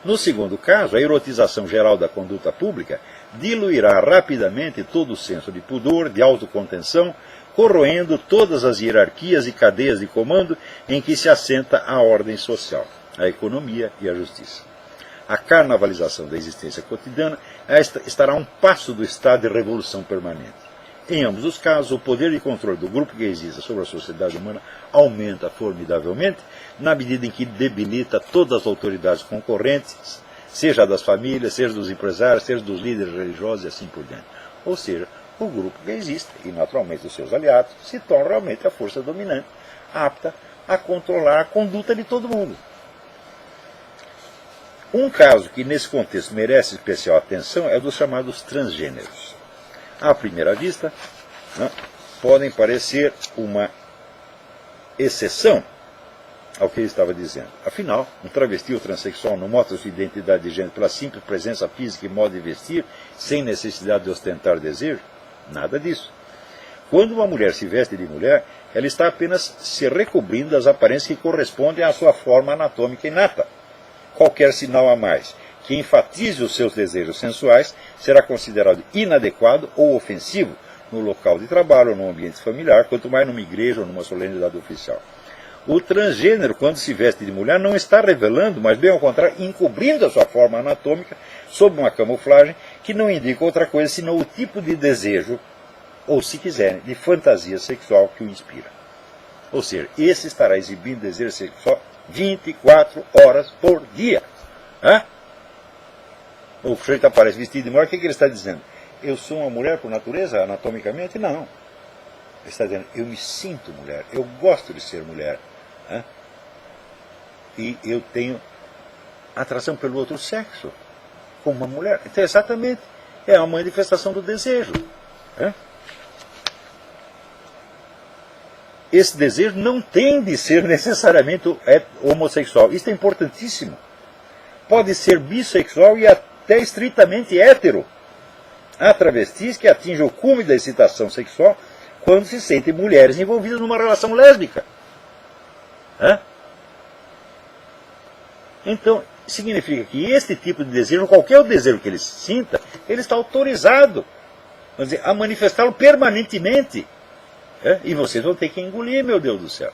Speaker 1: No segundo caso, a erotização geral da conduta pública diluirá rapidamente todo o senso de pudor, de autocontenção, corroendo todas as hierarquias e cadeias de comando em que se assenta a ordem social, a economia e a justiça. A carnavalização da existência cotidiana estará a um passo do estado de revolução permanente. Em ambos os casos, o poder de controle do grupo gaysista sobre a sociedade humana aumenta formidavelmente, na medida em que debilita todas as autoridades concorrentes, seja das famílias, seja dos empresários, seja dos líderes religiosos e assim por diante. Ou seja, o grupo gaysista, e naturalmente os seus aliados, se torna realmente a força dominante, apta a controlar a conduta de todo mundo. Um caso que nesse contexto merece especial atenção é o dos chamados transgêneros. À primeira vista, podem parecer uma exceção ao que ele estava dizendo. Afinal, um travesti ou transexual não mostra sua identidade de gênero pela simples presença física e modo de vestir, sem necessidade de ostentar desejo? Nada disso. Quando uma mulher se veste de mulher, ela está apenas se recobrindo das aparências que correspondem à sua forma anatômica inata. Qualquer sinal a mais que enfatize os seus desejos sensuais será considerado inadequado ou ofensivo no local de trabalho ou no ambiente familiar, quanto mais numa igreja ou numa solenidade oficial. O transgênero, quando se veste de mulher, não está revelando, mas bem ao contrário, encobrindo a sua forma anatômica sob uma camuflagem que não indica outra coisa senão o tipo de desejo, ou se quiserem, de fantasia sexual que o inspira. Ou seja, esse estará exibindo desejo sexual 24 horas por dia. O sujeito aparece vestido de mulher, o que ele está dizendo? Eu sou uma mulher por natureza, anatomicamente? Não. Ele está dizendo, eu me sinto mulher, eu gosto de ser mulher. E eu tenho atração pelo outro sexo, como uma mulher. Então, exatamente, é uma manifestação do desejo. Esse desejo não tem de ser necessariamente homossexual. Isso é importantíssimo. Pode ser bissexual e até estritamente hétero. Há travestis que atingem o cume da excitação sexual quando se sentem mulheres envolvidas numa relação lésbica. Então, significa que este tipo de desejo, qualquer desejo que ele sinta, ele está autorizado, vamos dizer, a manifestá-lo permanentemente. E vocês vão ter que engolir, meu Deus do céu.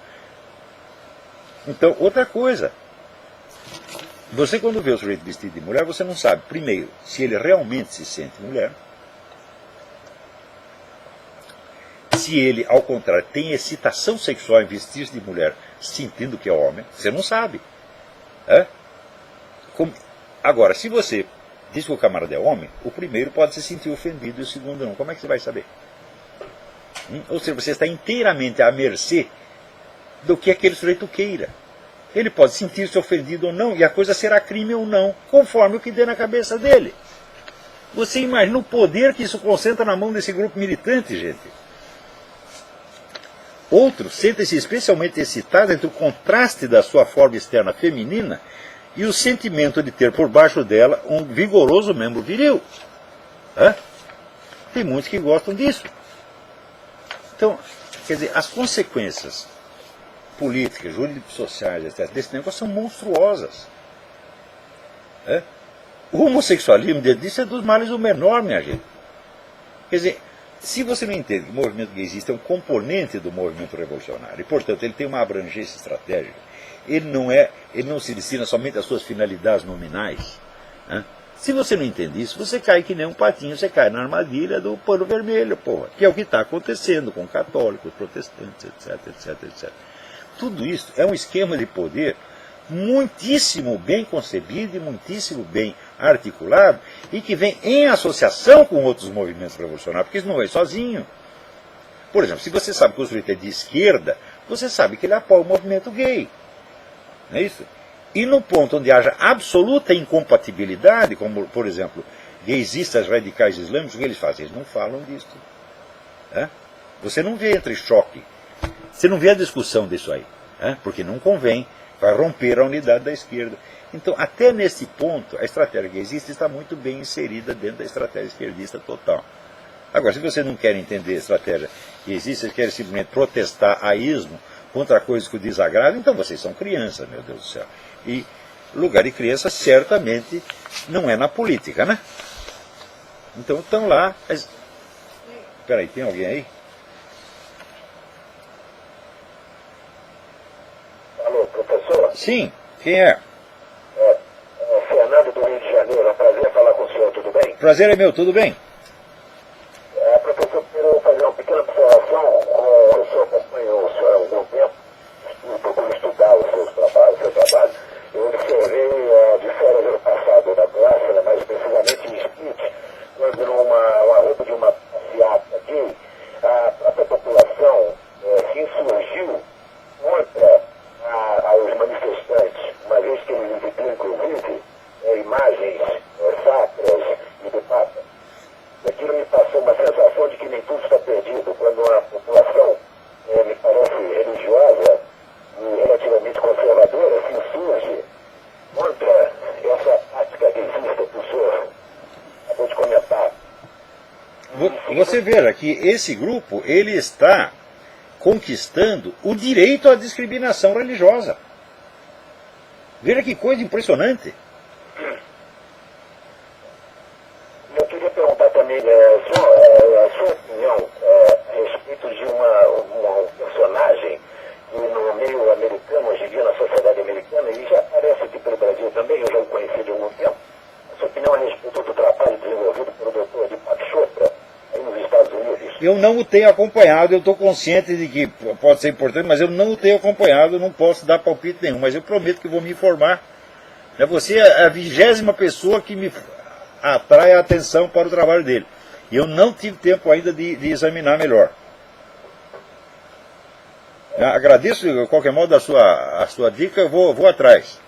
Speaker 1: Então, outra coisa. Você, quando vê o sujeito vestido de mulher, você não sabe, primeiro, se ele realmente se sente mulher, se ele, ao contrário, tem excitação sexual em vestir-se de mulher, sentindo que é homem, você não sabe. Agora, se você diz que o camarada é homem, o primeiro pode se sentir ofendido e o segundo não. Como é que você vai saber? Ou seja, você está inteiramente à mercê do que aquele sujeito queira. Ele pode sentir-se ofendido ou não, e a coisa será crime ou não, conforme o que dê na cabeça dele. Você imagina o poder que isso concentra na mão desse grupo militante, gente. Outros sentem-se especialmente excitados entre o contraste da sua forma externa feminina e o sentimento de ter por baixo dela um vigoroso membro viril. Tem muitos que gostam disso. Então, quer dizer, as consequências políticas, jurídicas, sociais, etc., desse negócio são monstruosas. O homossexualismo, dentro disso, é dos males o menor, minha gente. Quer dizer, se você não entende que o movimento gaysista é um componente do movimento revolucionário, e, portanto, ele tem uma abrangência estratégica, ele não se destina somente às suas finalidades nominais. Se você não entende isso, você cai que nem um patinho, você cai na armadilha do pano vermelho, porra, que é o que está acontecendo com católicos, protestantes, etc, etc, etc. Tudo isso é um esquema de poder muitíssimo bem concebido e muitíssimo bem articulado e que vem em associação com outros movimentos revolucionários, porque isso não vem sozinho. Por exemplo, se você sabe que o sujeito é de esquerda, você sabe que ele apoia o movimento gay. Não é isso? E no ponto onde haja absoluta incompatibilidade, como, por exemplo, gaysistas radicais islâmicos, o que eles fazem? Eles não falam disso. Você não vê entre choque. Você não vê a discussão disso aí. Porque não convém, vai romper a unidade da esquerda. Então, até nesse ponto, a estratégia gaysista está muito bem inserida dentro da estratégia esquerdista total. Agora, se você não quer entender a estratégia gaysista, você quer simplesmente protestar a ismo contra coisas que o desagradam, então vocês são crianças, meu Deus do céu. E lugar de criança certamente não é na política, né? Então estão lá. Espera aí, tem alguém aí?
Speaker 2: Alô, professor?
Speaker 1: Sim, quem é?
Speaker 2: Fernando do Rio de Janeiro, é um prazer falar com o senhor, tudo bem?
Speaker 1: Prazer é meu, tudo bem?
Speaker 2: Professor, quero fazer uma pequena observação. O senhor acompanha o senhor há algum tempo, procuro estudar os seus trabalhos, o seu trabalho. Eu observei de férias ano passado na Croácia, mais precisamente em Split, quando numa roupa de uma passeata aqui, a própria população se insurgiu contra aos manifestantes, uma vez que eles exibiam, inclusive, imagens sacras e do Papa. Aquilo me passou uma sensação de que nem tudo está perdido, quando a população, me parece religiosa e relativamente conservadora, se insurge contra essa prática que existe que o senhor acabou de comentar.
Speaker 1: Você veja que esse grupo, ele está conquistando o direito à discriminação religiosa. Veja que coisa impressionante.
Speaker 2: Eu queria perguntar também, a sua opinião a respeito de um personagem que no meio americano, hoje em dia na sociedade americana, e já aparece aqui pelo Brasil também, eu já o conheci de algum tempo. A sua opinião a respeito do trabalho desenvolvido pelo Dr. Deepak Chopra, aí nos Estados Unidos?
Speaker 1: Eu não o tenho acompanhado, eu estou consciente de que pode ser importante, mas eu não o tenho acompanhado, não posso dar palpite nenhum, mas eu prometo que vou me informar. Você é a 20ª pessoa que me atrai a atenção para o trabalho dele. E eu não tive tempo ainda de examinar melhor. Agradeço, de qualquer modo, a sua dica, eu vou atrás.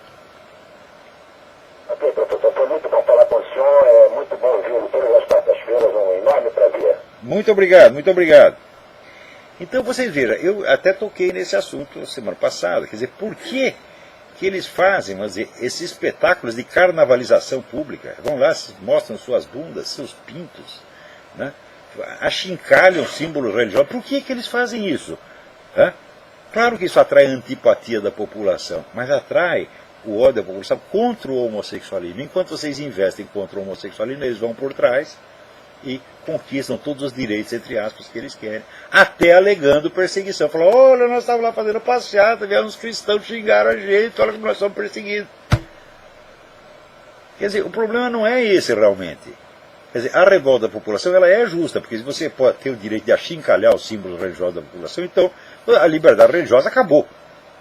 Speaker 2: Ok, professor, foi muito bom falar com o senhor, é muito bom ouvi-lo todas as quartas-feiras, um enorme prazer.
Speaker 1: Muito obrigado, muito obrigado. Então, vocês vejam, eu até toquei nesse assunto semana passada, quer dizer, por que eles fazem, vamos dizer, esses espetáculos de carnavalização pública? Vão lá, mostram suas bundas, seus pintos, né? Achincalham símbolos religiosos. Por que eles fazem isso? Claro que isso atrai a antipatia da população, mas atrai o ódio da população contra o homossexualismo. Enquanto vocês investem contra o homossexualismo, eles vão por trás e conquistam todos os direitos, entre aspas, que eles querem, até alegando perseguição. Falam, olha, nós estávamos lá fazendo passeata, vieram os cristãos, xingaram a gente, olha como nós somos perseguidos. Quer dizer, o problema não é esse realmente. Quer dizer, a revolta da população ela é justa, porque se você pode ter o direito de achincalhar os símbolos religiosos da população, então a liberdade religiosa acabou.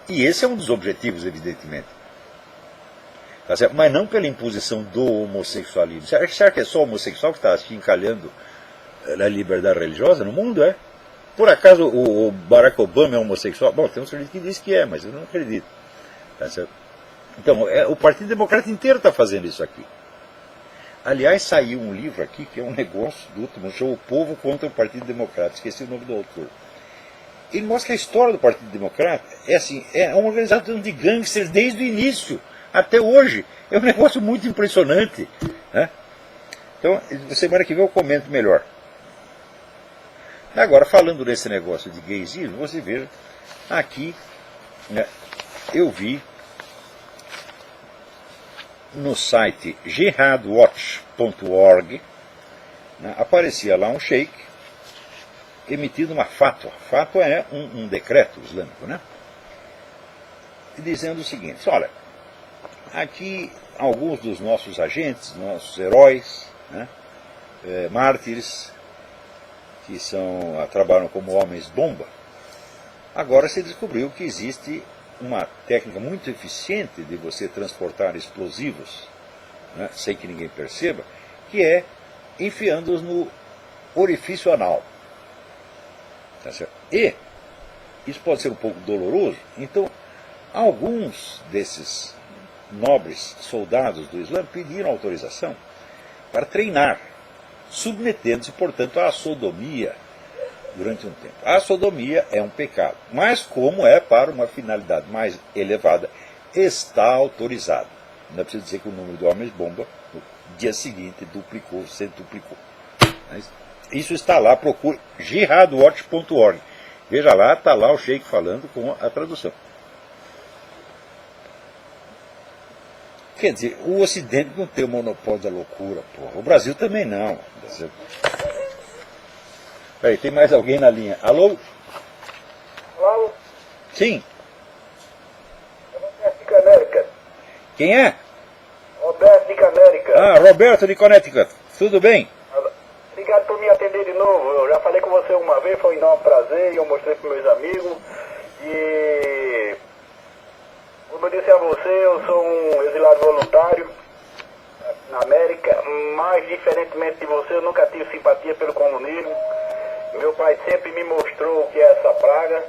Speaker 1: E esse é um dos objetivos, evidentemente. Tá certo? Mas não pela imposição do homossexualismo. Será que é só o homossexual que está achincalhando a liberdade religiosa no mundo? É? Por acaso o Barack Obama é homossexual? Bom, tem um sujeito que diz que é, mas eu não acredito. Tá certo? Então, o Partido Democrata inteiro está fazendo isso aqui. Aliás, saiu um livro aqui que é um negócio do último show, O Povo contra o Partido Democrata. Esqueci o nome do autor. Ele mostra que a história do Partido Democrata é assim, é uma organização de gangsters desde o início até hoje. É um negócio muito impressionante. Né? Então, semana que vem eu comento melhor. Agora, falando nesse negócio de gaysismo, você veja, aqui, né, eu vi no site jihadwatch.org, né, aparecia lá um sheik emitindo uma fatwa. Fatwa é um decreto islâmico, né? Dizendo o seguinte, olha, aqui alguns dos nossos agentes, nossos heróis, né, mártires, que trabalham como homens-bomba, agora se descobriu que existe uma técnica muito eficiente de você transportar explosivos né, sem que ninguém perceba, que é enfiando-os no orifício anal. Tá certo? E isso pode ser um pouco doloroso, então alguns desses nobres soldados do Islã pediram autorização para treinar, submetendo-se, portanto, à sodomia durante um tempo. A sodomia é um pecado, mas como é para uma finalidade mais elevada, está autorizado. Não é preciso dizer que o número de homens-bomba no dia seguinte duplicou, centuplicou. Mas isso está lá, procure jihadwatch.org. Veja lá, está lá o Sheik falando com a tradução. Quer dizer, o Ocidente não tem o monopólio da loucura, porra. O Brasil também não. Peraí, tem mais alguém na linha. Alô?
Speaker 2: Alô?
Speaker 1: Sim.
Speaker 2: Roberto de Connecticut.
Speaker 1: Quem é?
Speaker 2: Roberto de Connecticut.
Speaker 1: Ah, Roberto de Connecticut. Tudo bem?
Speaker 2: Obrigado por me atender de novo. Eu já falei com você uma vez, foi um enorme prazer, e eu mostrei para meus amigos. E como eu disse a você, eu sou um exilado voluntário na América, mas diferentemente de você, eu nunca tive simpatia pelo comunismo. Meu pai sempre me mostrou o que é essa praga.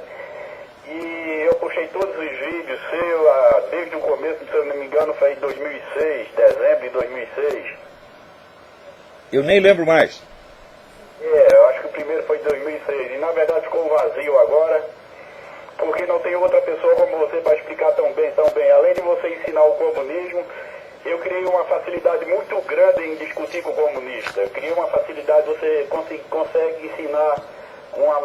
Speaker 2: E eu puxei todos os vídeos seus desde o começo, se eu não me engano, foi em 2006, dezembro de 2006.
Speaker 1: Eu nem lembro mais.
Speaker 2: Eu acho que o primeiro foi em 2006. E na verdade ficou vazio agora, porque não tem outra pessoa como você para explicar tão bem, tão bem. Além de você ensinar o comunismo, eu criei uma facilidade muito grande em discutir com o comunista. Eu criei uma facilidade, você consegue ensinar uma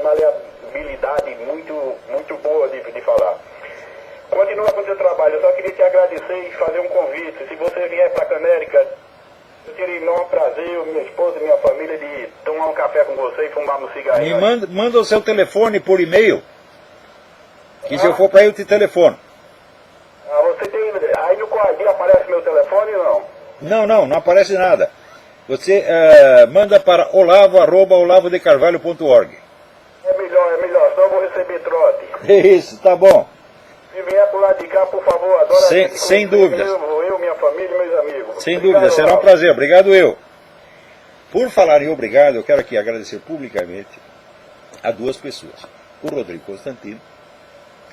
Speaker 2: maleabilidade muito boa de falar. Continua com o seu trabalho, eu só queria te agradecer e fazer um convite. Se você vier para Canérica, eu teria enorme prazer, eu, minha esposa e minha família, de tomar um café com você e fumar um cigarrinho.
Speaker 1: Me manda o seu telefone por e-mail, que se eu for para aí eu te telefono.
Speaker 2: Você tem. Aí no quadrinho aparece meu telefone ou não?
Speaker 1: Não aparece nada. Você manda para olavo@olavodecarvalho.org.
Speaker 2: É melhor, senão eu vou receber trote.
Speaker 1: É isso, tá bom.
Speaker 2: Se vier por lá de cá, por favor, adoro
Speaker 1: Sem dúvidas.
Speaker 2: Eu, minha família e meus amigos.
Speaker 1: Sem
Speaker 2: Obrigado,
Speaker 1: dúvida, será um
Speaker 2: Olavo.
Speaker 1: prazer. Obrigado eu. Por falar em obrigado, eu quero aqui agradecer publicamente a duas pessoas. O Rodrigo Constantino,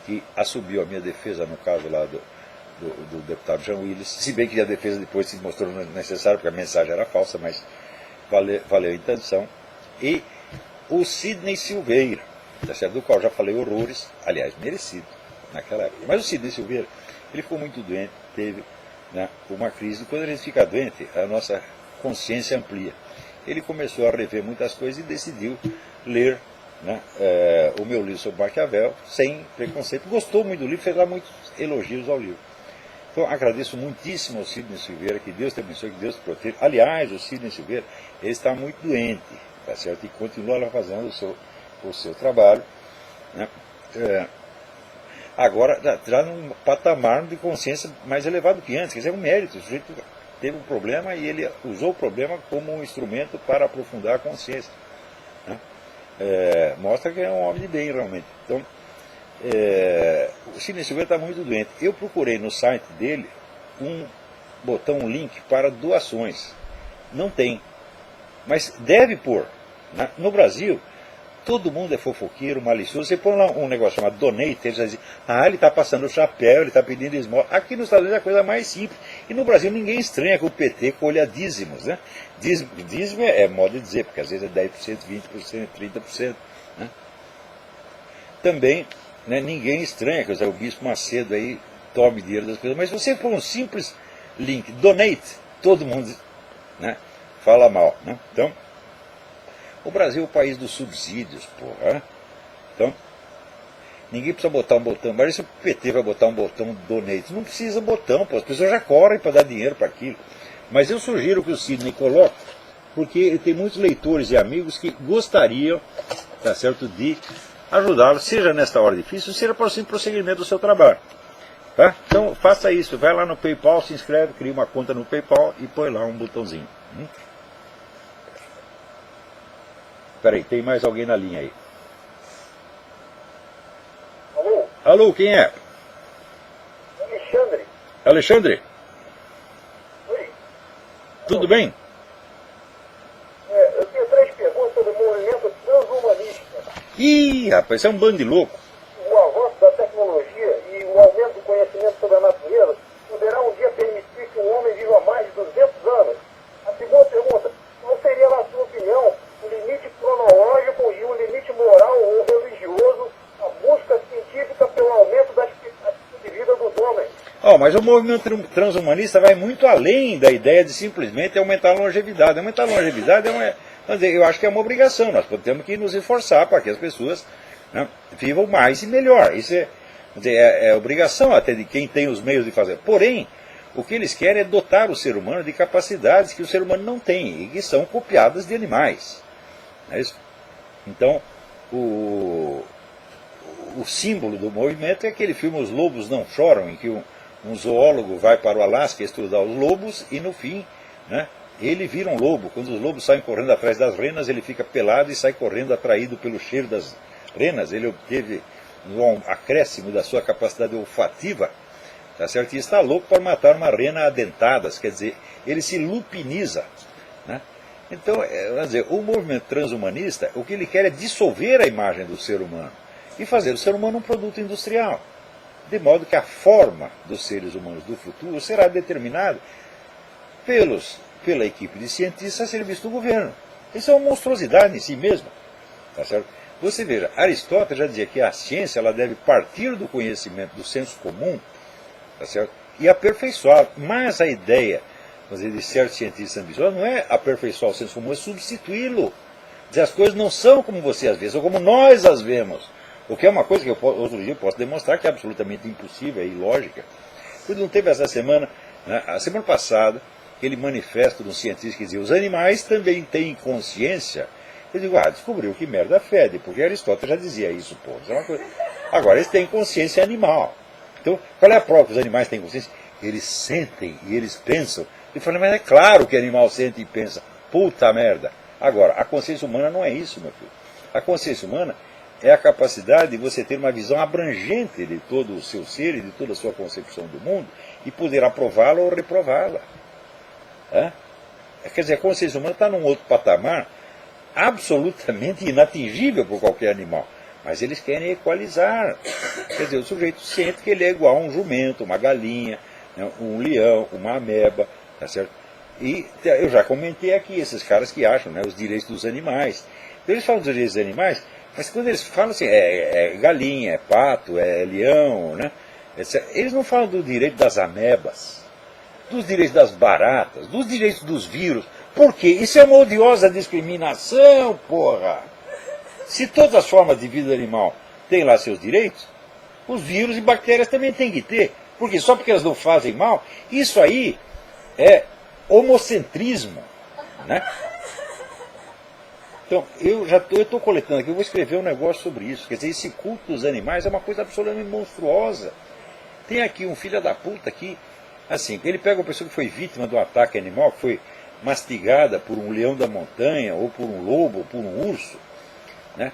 Speaker 1: que assumiu a minha defesa no caso lá do deputado Jean Willis, se bem que a defesa depois se mostrou necessária, porque a mensagem era falsa, mas valeu a intenção. E o Sidney Silveira, tá certo? Do qual já falei horrores, aliás, merecido naquela época. Mas o Sidney Silveira, ele ficou muito doente, teve, né, uma crise. Quando a gente fica doente, a nossa consciência amplia. Ele começou a rever muitas coisas e decidiu ler, né, o meu livro sobre Maquiavel, sem preconceito. Gostou muito do livro, fez lá muitos elogios ao livro. Então, agradeço muitíssimo ao Sidney Silveira, que Deus te abençoe, que Deus te proteja. Aliás, o Sidney Silveira, ele está muito doente, tá certo? E continua lá fazendo o seu trabalho, né? Agora, já num patamar de consciência mais elevado que antes, quer dizer, é um mérito. O sujeito teve um problema e ele usou o problema como um instrumento para aprofundar a consciência, né? Mostra que é um homem de bem, realmente. Então, o Sidney Silveira está muito doente. Eu procurei no site dele um link para doações. Não tem. Mas deve pôr. Né? No Brasil, todo mundo é fofoqueiro, malicioso. Você põe lá um negócio chamado donate, eles dizem, ele está passando o chapéu, ele está pedindo esmola. Aqui nos Estados Unidos é a coisa mais simples. E no Brasil ninguém estranha que o PT colha dízimos. Né? Dízimo é modo de dizer, porque às vezes é 10%, 20%, 30%. Né? Também, né, ninguém estranha que o Bispo Macedo aí tome dinheiro das coisas. Mas se você for um simples link, donate, todo mundo, né, fala mal. Né? Então, o Brasil é o país dos subsídios, porra. Então, ninguém precisa botar um botão. Mas se o PT vai botar um botão donate, não precisa botão, pô. As pessoas já correm para dar dinheiro para aquilo. Mas eu sugiro que o Sidney coloque, porque ele tem muitos leitores e amigos que gostariam, tá certo, de ajudá-lo, seja nesta hora difícil, seja para o prosseguimento do seu trabalho. Tá? Então faça isso, vai lá no PayPal, se inscreve, cria uma conta no PayPal e põe lá um botãozinho. Peraí, tem mais alguém na linha aí.
Speaker 2: Alô?
Speaker 1: Alô, quem é?
Speaker 2: Alexandre.
Speaker 1: Alexandre? Tudo bem?
Speaker 2: Eu tenho 3 perguntas sobre o movimento transhumanista.
Speaker 1: Ih, rapaz, isso é um bando de louco.
Speaker 2: O avanço da tecnologia e o aumento do conhecimento sobre a natureza poderá um dia permitir que o homem viva mais de 200 anos? A segunda pergunta, qual seria, na sua opinião, o limite cronológico e o limite moral ou religioso, a busca científica pelo aumento da expectativa de vida dos homens?
Speaker 1: Mas o movimento transhumanista vai muito além da ideia de simplesmente aumentar a longevidade. Aumentar a longevidade eu acho que é uma obrigação. Nós temos que nos esforçar para que as pessoas, né, vivam mais e melhor. Isso é obrigação até de quem tem os meios de fazer. Porém, o que eles querem é dotar o ser humano de capacidades que o ser humano não tem e que são copiadas de animais. Não é isso? Então, o símbolo do movimento é aquele filme Os Lobos Não Choram, em que um zoólogo vai para o Alasca estudar os lobos e, no fim, né, ele vira um lobo. Quando os lobos saem correndo atrás das renas, ele fica pelado e sai correndo atraído pelo cheiro das renas. Ele obteve um acréscimo da sua capacidade olfativa, tá certo? E está louco para matar uma rena a dentadas, quer dizer, ele se lupiniza, né? Então, vamos dizer, o movimento transhumanista, o que ele quer é dissolver a imagem do ser humano e fazer do ser humano um produto industrial, de modo que a forma dos seres humanos do futuro será determinada pela equipe de cientistas a serviço do governo. Isso é uma monstruosidade em si mesma, tá certo? Você veja, Aristóteles já dizia que a ciência ela deve partir do conhecimento do senso comum, tá certo? E aperfeiçoar. Mas a ideia, vamos dizer, de certos cientistas ambiciosos não é aperfeiçoar o senso comum, é substituí-lo. Dizer, as coisas não são como você as vê, são como nós as vemos. O que é uma coisa que outro dia eu posso demonstrar que é absolutamente impossível, é ilógica. Quando não teve essa semana, né, a semana passada, aquele manifesto de um cientista que dizia os animais também têm consciência. Eu digo, descobriu que merda fede, porque Aristóteles já dizia isso, pô. Isso é uma coisa. Agora, eles têm consciência animal. Então, qual é a prova que os animais têm consciência? Eles sentem e eles pensam. Eu falei, mas é claro que animal sente e pensa. Puta merda. Agora, a consciência humana não é isso, meu filho. A consciência humana é a capacidade de você ter uma visão abrangente de todo o seu ser e de toda a sua concepção do mundo e poder aprová-la ou reprová-la. Quer dizer, a consciência humana está num outro patamar absolutamente inatingível por qualquer animal. Mas eles querem equalizar. Quer dizer, o sujeito sente que ele é igual a um jumento, uma galinha, né, um leão, uma ameba, tá certo? E eu já comentei aqui, esses caras que acham, né, os direitos dos animais. Então, eles falam dos direitos dos animais, mas quando eles falam assim, é galinha, é pato, é leão, né, etc., eles não falam do direito das amebas, dos direitos das baratas, dos direitos dos vírus. Por quê? Isso é uma odiosa discriminação, porra! Se todas as formas de vida animal têm lá seus direitos, os vírus e bactérias também têm que ter. Porque só porque elas não fazem mal, isso aí é homocentrismo, né? Então, eu estou coletando aqui, eu vou escrever um negócio sobre isso. Quer dizer, esse culto dos animais é uma coisa absolutamente monstruosa. Tem aqui um filho da puta aqui, assim, ele pega uma pessoa que foi vítima de um ataque animal, que foi mastigada por um leão da montanha, ou por um lobo, ou por um urso, né?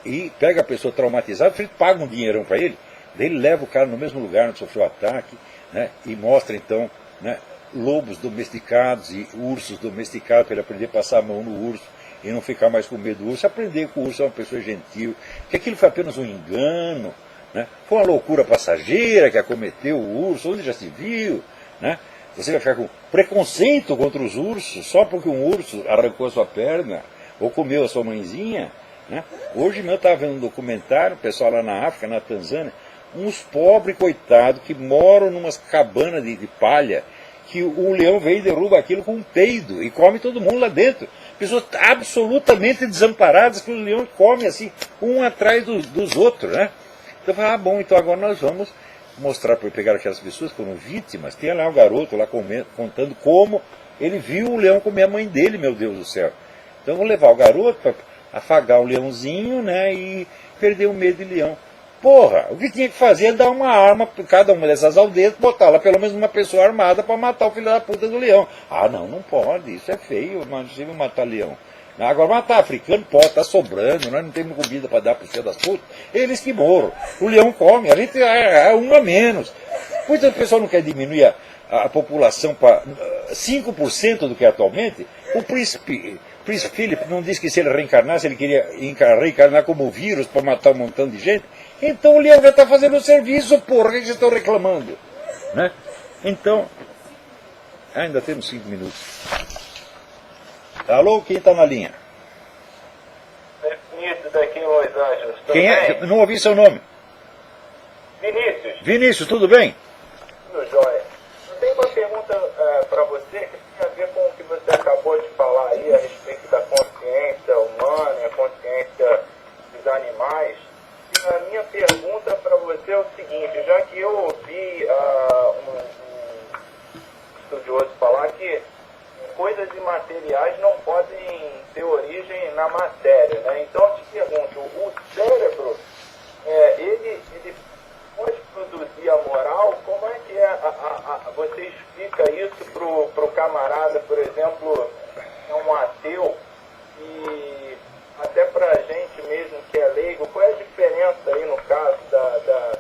Speaker 1: E pega a pessoa traumatizada, ele paga um dinheirão para ele, daí ele leva o cara no mesmo lugar onde sofreu o ataque, né? E mostra então, né, lobos domesticados e ursos domesticados para ele aprender a passar a mão no urso e não ficar mais com medo do urso, aprender que o urso é uma pessoa gentil, que aquilo foi apenas um engano, né? Foi uma loucura passageira que acometeu o urso, onde já se viu, né? Você vai ficar com preconceito contra os ursos só porque um urso arrancou a sua perna ou comeu a sua mãezinha, né? Hoje mesmo eu estava vendo um documentário, o pessoal lá na África, na Tanzânia, uns pobres coitados que moram numas cabanas de palha, que o leão vem e derruba aquilo com um peido e come todo mundo lá dentro. Pessoas absolutamente desamparadas que o leão come assim, um atrás dos outros, né? Então eu falei, bom, então agora nós vamos mostrar para pegar aquelas pessoas que foram vítimas. Tem lá um garoto lá contando como ele viu o leão comer a mãe dele, meu Deus do céu. Então eu vou levar o garoto para afagar o leãozinho, né, e perder o medo de leão. Porra, o que tinha que fazer é dar uma arma para cada uma dessas aldeias, botar lá pelo menos uma pessoa armada para matar o filho da puta do leão. Não pode, isso é feio, não é possível matar leão. Agora matar africano pode, tá sobrando, nós não temos comida para dar para o filho das putas, eles que moram. O leão come, a gente é um a menos. Pois o pessoal não quer diminuir a população para 5% do que é atualmente. O príncipe Philip não disse que se ele reencarnasse, ele queria reencarnar como vírus para matar um montão de gente. Então o leão já está fazendo o serviço, porra, que vocês estão reclamando? Né? Então, ainda temos 5 minutos. Alô, quem está na linha?
Speaker 3: Vinícius daqui em Los Angeles. Tudo
Speaker 1: Quem é?
Speaker 3: bem?
Speaker 1: Não ouvi seu nome.
Speaker 3: Vinícius.
Speaker 1: Vinícius, tudo bem?
Speaker 3: Tudo jóia. Eu tenho uma pergunta para você que tem a ver com o que você acabou de falar aí a respeito da consciência humana e a consciência dos animais. E a minha pergunta para você é o seguinte, já que eu ouvi um estudioso falar que coisas imateriais não podem ter origem na matéria, né? Então eu te pergunto, o cérebro, ele pode produzir a moral? Como é que você explica isso pro camarada, por exemplo, é um ateu, e até pra gente mesmo que é leigo, qual é a diferença aí no caso da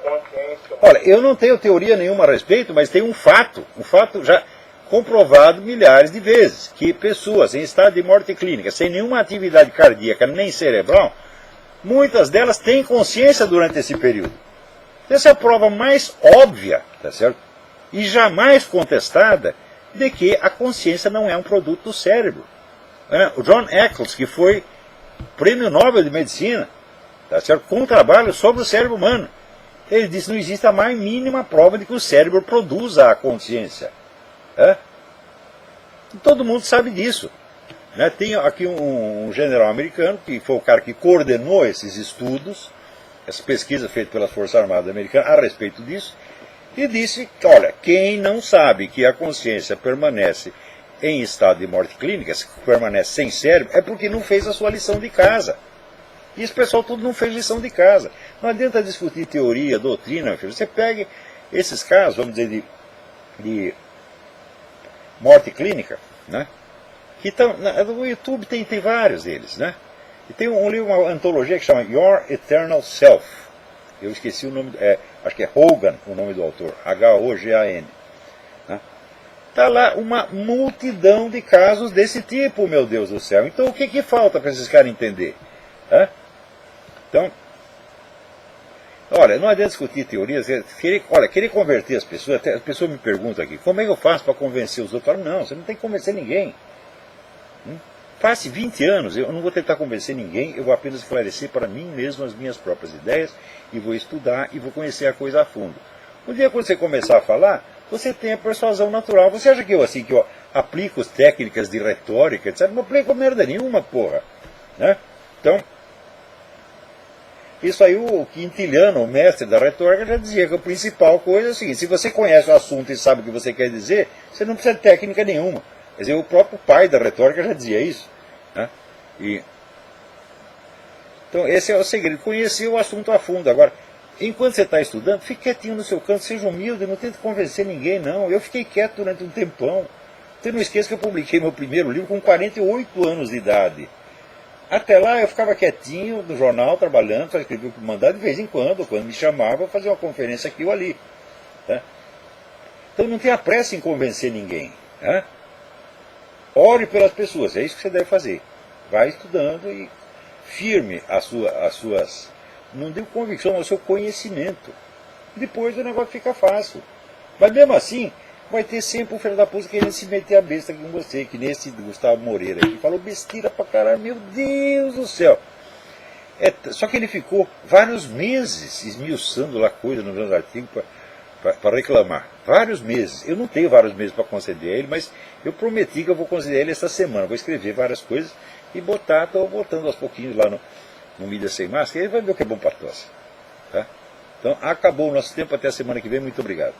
Speaker 3: consciência humana?
Speaker 1: Olha, eu não tenho teoria nenhuma a respeito, mas tem um fato já comprovado milhares de vezes, que pessoas em estado de morte clínica, sem nenhuma atividade cardíaca nem cerebral, muitas delas têm consciência durante esse período. Essa é a prova mais óbvia, tá certo? E jamais contestada de que a consciência não é um produto do cérebro. O John Eccles, que foi prêmio Nobel de Medicina, tá certo? Com um trabalho sobre o cérebro humano, ele disse que não existe a mais mínima prova de que o cérebro produza a consciência. Todo mundo sabe disso. Tem aqui um general americano, que foi o cara que coordenou esses estudos, essa pesquisa feita pelas Forças Armadas Americanas a respeito disso, e disse que, olha, quem não sabe que a consciência permanece em estado de morte clínica, permanece sem cérebro, é porque não fez a sua lição de casa. E esse pessoal tudo não fez lição de casa. Não adianta discutir teoria, doutrina, meu filho. Você pega esses casos, vamos dizer, de morte clínica, né? Que no YouTube tem vários deles, né? E tem um livro, uma antologia que chama Your Eternal Self. Eu esqueci o nome, acho que é Hogan o nome do autor, H-O-G-A-N. Está lá uma multidão de casos desse tipo, meu Deus do céu. Então o que falta para esses caras entender? Então, olha, não adianta discutir teorias, querer converter as pessoas, até as pessoas me perguntam aqui, como é que eu faço para convencer os outros? Eu falo, não, você não tem que convencer ninguém. Passe 20 anos, eu não vou tentar convencer ninguém, eu vou apenas esclarecer para mim mesmo as minhas próprias ideias, e vou estudar e vou conhecer a coisa a fundo. Um dia quando você começar a falar, você tem a persuasão natural. Você acha que eu aplico as técnicas de retórica, etc? Não aplico merda nenhuma, porra. Né? Então, isso aí o Quintiliano, o mestre da retórica, já dizia que a principal coisa é o seguinte: se você conhece o assunto e sabe o que você quer dizer, você não precisa de técnica nenhuma. Quer dizer, o próprio pai da retórica já dizia isso. Né? Então esse é o segredo, conhecer o assunto a fundo. Agora, enquanto você está estudando, fique quietinho no seu canto, seja humilde, não tente convencer ninguém, não. Eu fiquei quieto durante um tempão. Você não esqueça que eu publiquei meu primeiro livro com 48 anos de idade. Até lá eu ficava quietinho no jornal, trabalhando, só escrevia o que mandava, de vez em quando me chamava, eu fazia uma conferência aqui ou ali. Tá? Então não tenha pressa em convencer ninguém. Tá? Ore pelas pessoas, é isso que você deve fazer. Vai estudando e firme as suas, não digo convicção, mas o seu conhecimento. Depois o negócio fica fácil. Mas mesmo assim, vai ter sempre um filho da puta querendo se meter a besta com você, que nesse Gustavo Moreira aqui, falou besteira pra caralho, meu Deus do céu. Só que ele ficou vários meses esmiuçando lá coisa nos meus artigos para reclamar. Vários meses. Eu não tenho vários meses para conceder a ele, mas eu prometi que eu vou conceder a ele esta semana. Vou escrever várias coisas e estou botando aos pouquinhos lá no Mídia Sem Máscara, e ele vai ver o que é bom para tosse. Tá? Então, acabou o nosso tempo, até a semana que vem, muito obrigado.